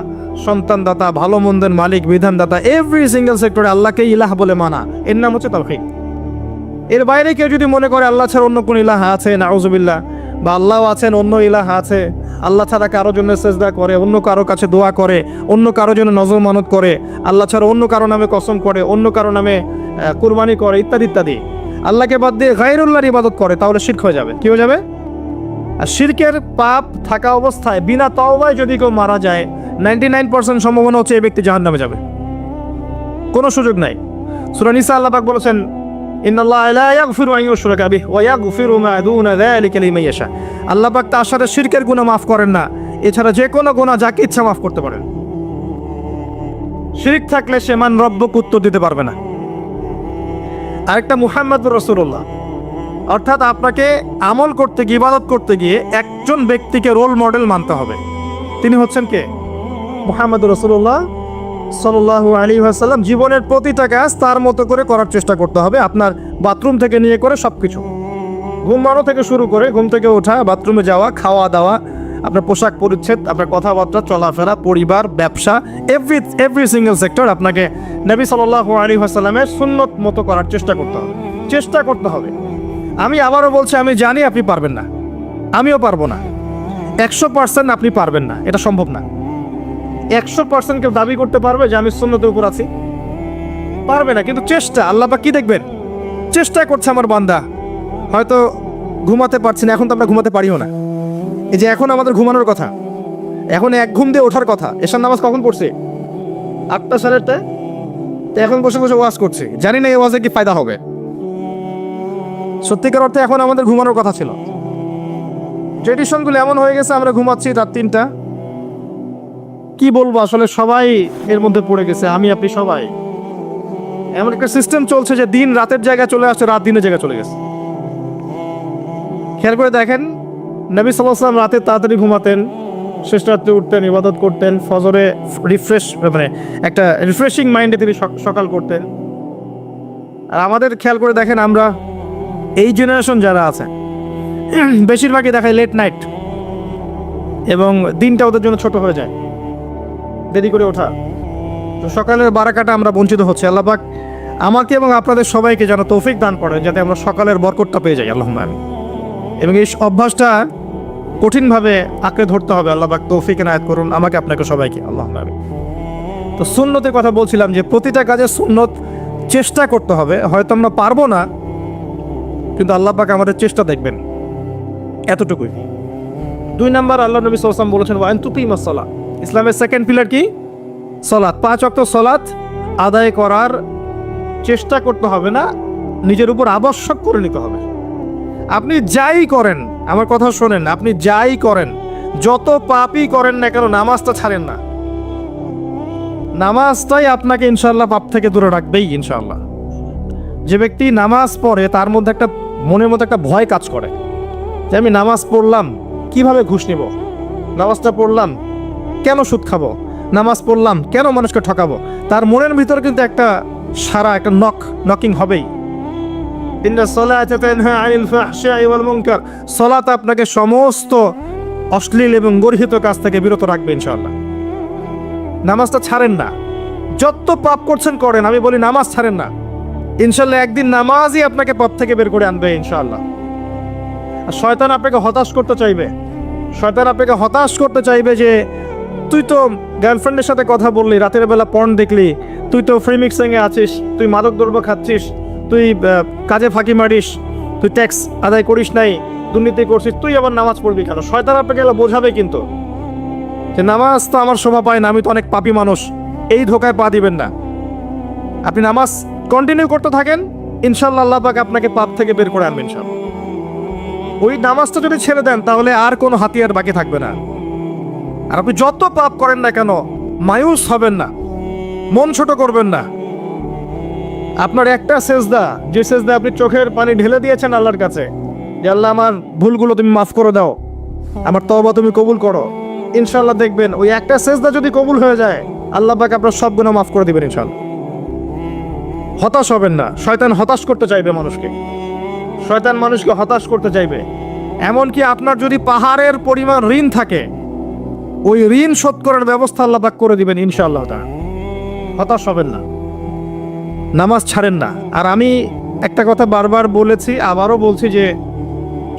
সন্তান দাতা, ভালো মন্দের মালিক, বিধান দাতা, এভরি সিঙ্গেল সেক্টরে আল্লাহকেই ইলাহ বলে মানা, এর নাম হচ্ছে তাওহীদ। এর বাইরে কেউ যদি মনে করে আল্লাহ ছাড়া অন্য কোন ইলাহ আছে, নাউজুবিল্লাহ, বা আল্লাহ আছেন, অন্য ইলাহ আছে, আল্লাহ ছাড়া কারোর জন্য সেজদা করে, অন্য কারো কাছে দোয়া করে, অন্য কারোর জন্য নজর মানত করে, আল্লাহ ছাড়া অন্য কারো নামে কসম করে, অন্য কারো নামে কুরবানি করে, ইত্যাদি ইত্যাদি, আল্লাহকে বাদ দিয়ে গায়রুল্লাহর ইবাদত করে, তাহলে শিরক হয়ে যাবে। কি হয়ে যাবে? আর শিরকের পাপ থাকা অবস্থায় বিনা তওবায় যদি কেউ মারা যায় 99% সম্ভাবনা হচ্ছে এই ব্যক্তি জাহান্নামে যাবে, কোনো সুযোগ নাই। সূরা নিসা আল্লাহ পাক বলেছেন, ইন্নাল্লাহা লা ইয়াগফিরু আন ইউশরাকা বিহি ওয়া ইয়াগফিরু মা দুনা যালিকা লিমান ইয়াশা। আল্লাহ পাক তার সাথে শিরকের গুনাহ মাফ করেন না, এছাড়া যে কোনো গুনাহ যাকে ইচ্ছা মাফ করতে পারেন। শিরক থাকলে সে মান রব্বক উত্তর দিতে পারবে না। আরেকটা মুহাম্মদুর রাসূলুল্লাহ, অর্থাৎ আপনাকে আমল করতে গিয়ে, ইবাদত করতে গিয়ে একজন ব্যক্তিকে রোল মডেল মানতে হবে। তিনি হচ্ছেন কে? মুহাম্মদুর রাসূলুল্লাহ সাল্লাল্লাহু আলাইহি ওয়াসাল্লাম। জীবনের প্রতিটা কাজ তার মতো করে করার চেষ্টা করতে হবে, আপনার বাথরুম থেকে নিয়ে করে সব কিছু, ঘুমানো থেকে শুরু করে, ঘুম থেকে ওঠা, বাথরুমে যাওয়া, খাওয়া দাওয়া, আপনার পোশাক পরিচ্ছদ, আপনার কথাবার্তা, চলাফেরা, পরিবার, ব্যবসা, এভরি সিঙ্গেল সেক্টর আপনাকে নবী সাল্লাল্লাহু আলাইহি ওয়াসাল্লামের সুন্নত মতো করার চেষ্টা করতে হবে, চেষ্টা করতে হবে। আমি আবারও বলছি, আমি জানি আপনি পারবেন না, আমিও পারবো না। 100% আপনি পারবেন না, এটা সম্ভব না। 100% কেউ দাবি করতে পারবে যে আমি সুন্নতের উপর আছি? পারবে না। কিন্তু চেষ্টা, আল্লাহ পাক কি দেখবেন? চেষ্টা করছে আমার বান্দা। হয়তো ঘুমাতে পারছি না, এখন তো আমরা ঘুমাতে পারিও না। এই যে এখন আমাদের ঘুমানোর কথা, এখন এক ঘুম দিয়ে ওঠার কথা। এশার নামাজ কখন পড়ছে? 8টা 8:30। তো এখন বসে বসে ওয়াজ করছি, জানি না এই ওয়াজে কি ফায়দা হবে। সত্যিকার অর্থে এখন আমাদের ঘুমানোর কথা ছিল। ট্রেডিশনগুলো এমন হয়ে গেছে, আমরা ঘুমাচ্ছি রাত 3টা। কি বলবো আসলে, সবাই এর মধ্যে পড়ে গেছে, আমি আপনি সবাই। এমন একটা সিস্টেম চলছে যে দিন রাতের জায়গায় চলে আসছে, রাত দিনের জায়গায় চলে গেছে। খেয়াল করে দেখেন, নবী সাল্লাল্লাহু আলাইহি ওয়াসাল্লাম রাতে তাড়াতাড়ি ঘুমাতেন, শেষ রাত্রে উঠতেন, ইবাদত করতেন, ফজরে একটা রিফ্রেশিং মাইন্ডে তিনি সকাল করতেন। আর আমাদের খেয়াল করে দেখেন, আমরা এই জেনারেশন যারা আছে বেশিরভাগই দেখায় লেট নাইট, এবং দিনটা ওদের জন্য ছোট হয়ে যায়, দেরি করে ওঠা। তো সকালের বারাকাটা আমরা বঞ্চিত হচ্ছে। আল্লাহ পাক আমাকে এবং আপনাদের সবাইকে যেন তৌফিক দান করেন, যাতে আমরা সকালের বরকতটা পেয়ে যাই, আল্লাহুম্মা আমিন। এবং এই অভ্যাসটা কঠিনভাবে আঁকড়ে ধরতে হবে। আল্লাহ পাক তৌফিক এনায়েত করুন আমাকে, আপনাকে, সবাইকে, আল্লাহুম্মা আমিন। তো সুন্নতের কথা বলছিলাম যে প্রতিটা কাজে সুন্নত চেষ্টা করতে হবে। হয়তো আমরা পারবো না, কিন্তু আল্লাহ পাক আমাদের চেষ্টা দেখবেন, এতটুকুই। 2 নাম্বার, আল্লাহ নবী সাল্লাল্লাহু আলাইহি ওয়াসাল্লাম বলেছেন, ওয়া আন তুকিমাস সালাত। ইসলামের সেকেন্ড পিলার কি? সালাত। 5 ওয়াক্ত সালাত আদায় করার চেষ্টা করতে হবে না, নিজের উপর আবশ্যক করে নিতে হবে। আপনি যাই করেন, আমার কথা শোনেন, আপনি যাই করেন, যত পাপই করেন না কেন, নামাজটা ছাড়েন না। নামাজটাই আপনাকে ইনশাআল্লাহ পাপ থেকে দূরে রাখবেই ইনশাআল্লাহ। যে ব্যক্তি নামাজ পড়ে তার মধ্যে একটা মনের মধ্যে একটা ভয় কাজ করে যে আমি নামাজ পড়লাম, কিভাবে ঘুষ নিব? নামাজটা পড়লাম, কেন সুদ খাবো? নামাজ পড়লাম, কেন মানুষকে ঠকাবো? তার মনের ভিতরে কিন্তু একটা সারা, একটা নকিং হবেই। সালাত আপনাকে সমস্ত অশ্লীল এবং গর্হিত কাজ থেকে বিরত রাখবে ইনশাআল্লাহ। নামাজটা ছাড়েন না, যত পাপ করছেন করেন, আমি বলি নামাজ ছাড়েন না। ইনশাআল্লাহ একদিন নামাজই আপনাকে পাপ থেকে বের করে আনবে ইনশাআল্লাহ। আর শয়তান আপনাকে হতাশ করতে চাইবে, শয়তান আপনাকে হতাশ করতে চাইবে যে তুই তো গার্লফ্রেন্ডের সাথে কথা বললি, রাতের বেলা পর্ন দেখলি, তুই তো ফ্রি মিক্সিংয়ে আছিস, তুই মাদক দ্রব্য খাচ্ছিস, তুই কাজে ফাঁকি মারিস, তুই ট্যাক্স আদায় করিস নাই, দুর্নীতি করছিস, তুই আবার নামাজ পড়বি কেন? শয়তান আপনাকে বোঝাবে কিন্তু যে নামাজ তো আমার শোভা পায় না, আমি তো অনেক পাপী মানুষ। এই ধোকায় পা দিবেন না। আপনি নামাজ কন্টিনিউ করতে থাকেন, ইনশাআল্লাহ আল্লাহ পাক আপনাকে পাপ থেকে বের করে আনবেন ইনশাআল্লাহ। ওই নামাজটা যদি ছেড়ে দেন তাহলে আর কোনো হাতিয়ার বাকি থাকবে না। আর আপনি যত পাপ করেন না কেন, মায়ুস হবেন না, মন ছোট করবেন না। আপনার একটা সেজদা, যে সেজদা আপনি চোখের পানি ঢেলে দিয়েছেন আল্লাহর কাছে, যে আল্লাহ আমার ভুলগুলো তুমি মাফ করে দাও, আমার তওবা তুমি কবুল করো, ইনশাআল্লাহ দেখবেন ওই একটা সেজদা যদি কবুল হয়ে যায়, আল্লাহ পাক আপনার সব গুনাহ মাফ করে দিবেন ইনশাআল্লাহ। হতাশ হবেন না। শয়তান হতাশ করতে চাইবে মানুষকে, শয়তান মানুষকে হতাশ করতে চাইবে। এমনকি আপনার যদি পাহাড়ের পরিমাণ ঋণ থাকে, ওই ঋণ শোধ করার ব্যবস্থা আল্লাহ পাক করে দিবেন ইনশাআল্লাহ। হতাশ হবেন না, নামাজ ছাড়েন না। আর আমি একটা কথা বারবার বলেছি, আবারও বলছি যে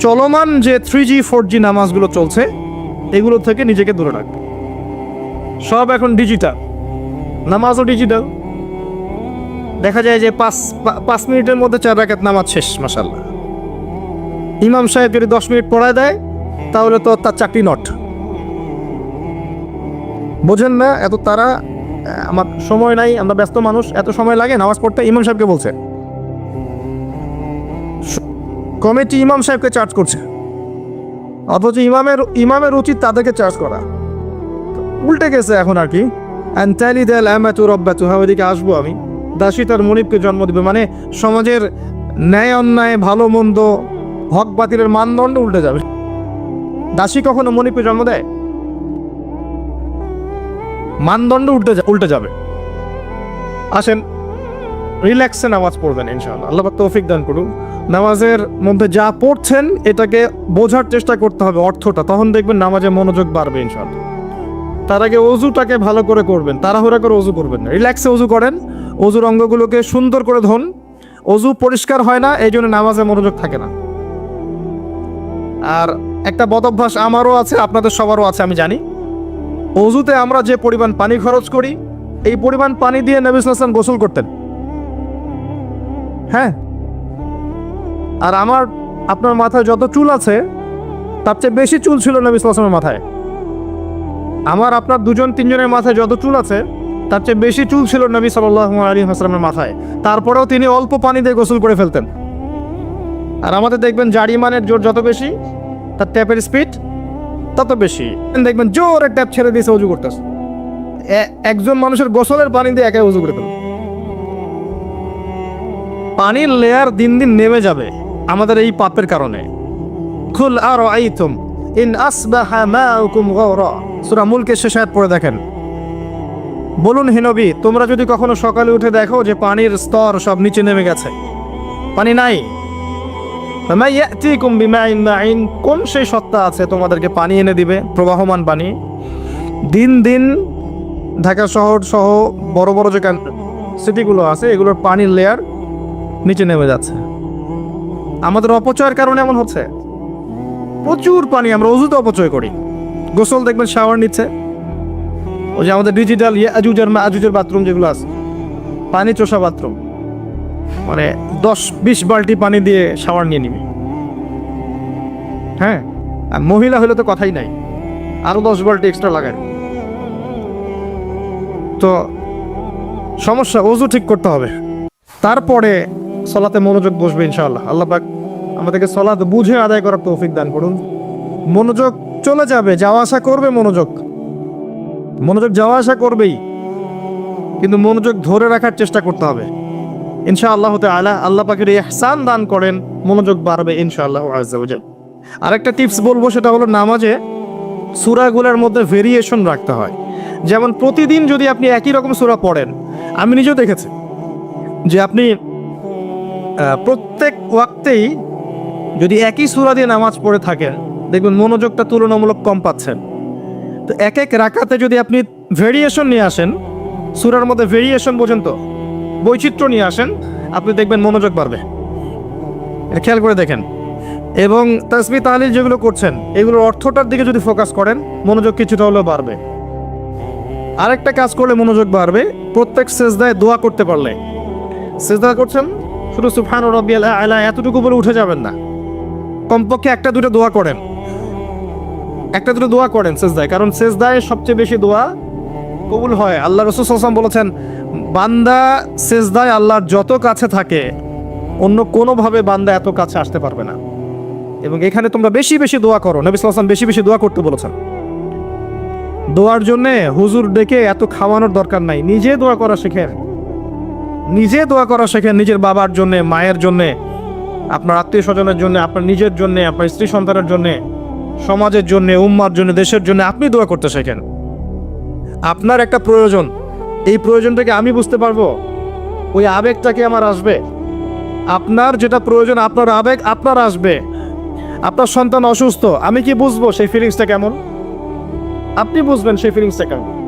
চলমান যে 3G 4G নামাজগুলো চলছে, এগুলো থেকে নিজেকে দূরে রাখবে। সব এখন ডিজিটাল, নামাজও ডিজিটাল। দেখা যায় যে 5 মিনিটের মধ্যে 4 রাকাত নামাজ শেষ, মাশাআল্লাহ। ইমাম সাহেব যদি 10 মিনিট পড়ায় দেয়, তাহলে তো তার চাকরি নট। বোঝেন না এত তারা, আমার সময় নাই, আমরা ব্যস্ত মানুষ, এত সময় লাগে নামাজ পড়তে? ইমাম সাহেবকে বলছে, কমিটি ইমাম সাহেবকে চার্জ করছে, অথচ ইমামের উচিত তাদেরকে চার্জ করা। উল্টে গেছে এখন আর কি। ওইদিকে আসবো আমি। দাসী তার মনিবকে জন্ম দিবে, মানে সমাজের ন্যায় অন্যায়, ভালো মন্দ, হক বাতিলের মানদণ্ড উল্টে যাবে। দাসী কখনো মনিবকে জন্ম দেয়? মানদণ্ড উল্টে যাবে। আসেন রিল্যাক্সে নামাজ পড়বেন ইনশাআল্লাহ, আল্লাহ পাক তৌফিক দান করুন। নামাজের মধ্যে যা পড়ছেন এটাকে বোঝার চেষ্টা করতে হবে অর্থটা, তখন দেখবেন নামাজে মনোযোগ বাড়বে ইনশাআল্লাহ। তার আগে অজুটাকে ভালো করে করবেন, তাড়াহুড়া করে অজু করবেন না, রিল্যাক্সে অজু করেন, অজুর অঙ্গগুলোকে সুন্দর করে ধোন। অজু পরিষ্কার হয় না, এই জন্য নামাজে মনোযোগ থাকে না। আর একটা বদ অভ্যাস আমারও আছে, আপনাদের সবারও আছে আমি জানি, অজুতে আমরা যে পরিমাণ পানি খরচ করি, এই পরিমাণ পানি দিয়ে নবী সাল্লাল্লাহু আলাইহি ওয়াসাল্লাম গোসল করতেন। হ্যাঁ, আর আপনার মাথায় যত চুল আছে তার চেয়ে বেশি চুল ছিল নবী সাল্লাল্লাহু আলাইহি ওয়াসাল্লামের মাথায়। আপনার দুজন তিনজনের মাথায় যত চুল আছে তার চেয়ে বেশি চুল ছিল নবী সাল্লাল্লাহু আলাইহি ওয়াসাল্লামের মাথায়। তারপরেও তিনি অল্প পানি দিয়ে গোসল করে ফেলতেন। আর আমাদের দেখবেন জারিমানের জোর যত বেশি, তার ট্যাপের স্পিড তত বেশি। দেখবেন জোরে ট্যাপ ছেড়ে দিয়েছে, অজু করতেছে। একজন মানুষের গোসলের পানি দিয়ে একাই অজু করে ফেলবে। পানির লেয়ার দিন দিন নেমে যাবে আমাদের এই পাপের কারণে। কুল আরাআইতুম ইন আসবাহা মাউকুম গাওরা, সূরা মুলকের শেষ আয়াত পড়ে দেখেন। বলুন হে নবী, তোমরা যদি কখনো সকালে উঠে দেখো যে পানির স্তর সব নিচে নেমে গেছে, পানি নাই, ফামা ইয়াতিকুম বিমাইন মাইন, কোন সেই সত্তা আছে তোমাদেরকে পানি এনে দিবে, প্রবাহমান পানি? দিন দিন ঢাকা শহর সহ বড় বড় যে সিটিগুলো আছে এগুলোর পানির লেয়ার নিচে নেমে যাচ্ছে। আমাদের অপচয়ের কারণে এমন হচ্ছে। প্রচুর পানি আমরা অজুতে অপচয় করি। গোসল দেখবেন শাওয়ার নিচ্ছে, ওই যে আমাদের ডিজিটাল ইয়াজুজের বাথরুম যেগুলো আছে, পানি চোষা বাথরুম, মানে 10-20 বালতি পানি দিয়ে শাওয়ার নিয়ে নিবি। হ্যাঁ, আর মহিলা হলে তো কথাই নাই, আরো 10 বালতি এক্সট্রা লাগায়। তো সমস্যা, অজু ঠিক করতে হবে, তারপরে সলাতে মনোযোগ বসবে ইনশাআল্লাহ। আল্লাহ পাক আমাদেরকে সলাত বুঝে আদায় করার তৌফিক দান করুন। মনোযোগ চলে যাবে, যাওয়া আসা করবে, মনোযোগ যাওয়া আসা করবেই, কিন্তু মনোযোগ ধরে রাখার চেষ্টা করতে হবে ইনশাআল্লাহ তাআলা। আল্লাহ পাকের ইহসান দান করেন, মনোযোগ বাড়বে ইনশাআল্লাহ আযজা ওয়া জাল। আরেকটা টিপস বলবো, সেটা হলো নামাজে সূরাগুলোর মধ্যে ভেরিয়েশন রাখতে হয়। যেমন প্রতিদিন যদি আপনি একই রকম সূরা পড়েন, আমি নিজেও দেখেছি যে আপনি প্রত্যেক ওয়াক্তেই যদি একই সূরা দিয়ে নামাজ পড়ে থাকেন, দেখবেন মনোযোগটা তুলনামূলক কম পাচ্ছেন। তো এক এক রাকাতে যদি আপনি ভেরিয়েশন নিয়ে আসেন, সূরার মধ্যে ভেরিয়েশন বোঝেন তো, বৈচিত্র্য নিয়ে আসেন, আপনি দেখবেন মনোযোগ বাড়বে। এটা খেয়াল করে দেখেন। এবং তাসবিহ তাহলিল যেগুলো করছেন এগুলোর অর্থটার দিকে যদি ফোকাস করেন, মনোযোগ কিছুটা হলেও বাড়বে। আরেকটা কাজ করলে মনোযোগ বাড়বে, প্রত্যেক সেজদায় দোয়া করতে পারলে। সেজদা করছেন, শুধু সুবহান রাব্বিয়াল আ'লা এতটুকু বলে উঠে যাবেন না, কমপক্ষে একটা দুটো দোয়া করেন সেজদায়, কারণ সেজদায় সবচেয়ে বেশি দোয়া কবুল হয়। আল্লাহ রাসূল সাল্লাল্লাহু আলাইহি ওয়াসাল্লাম বলেছেন, বান্দা সেজদায় আল্লাহর যত কাছে থাকে, অন্য কোনোভাবে বান্দা এত কাছে আসতে পারবে না। এবং এখানে তোমরা বেশি বেশি দোয়া করো, নবী সাল্লাল্লাহু আলাইহি ওয়াসাল্লাম বেশি বেশি দোয়া করতে বলেছেন। দোয়ার জন্যে হুজুর ডেকে এত খাওয়ানোর দরকার নাই, নিজে দোয়া করা শেখেন, নিজের বাবার জন্যে, মায়ের জন্যে, আপনার আত্মীয় স্বজনের জন্য, আপনার নিজের জন্য, আপনার স্ত্রী সন্তানের জন্য, সমাজের জন্য, উম্মার জন্য, দেশের জন্য আপনি দোয়া করতে শেখেন। আপনার একটা প্রয়োজন, এই প্রয়োজনটাকে আমি বুঝতে পারবো, ওই আবেগটাকে আমার আসবে। আপনার যেটা প্রয়োজন, আপনার আবেগ আপনার আসবে। আপনার সন্তান অসুস্থ, আমি কি বুঝবো সেই ফিলিংসটা কেমন? আপনি বুঝবেন সেই ফিলিংসটা কেমন।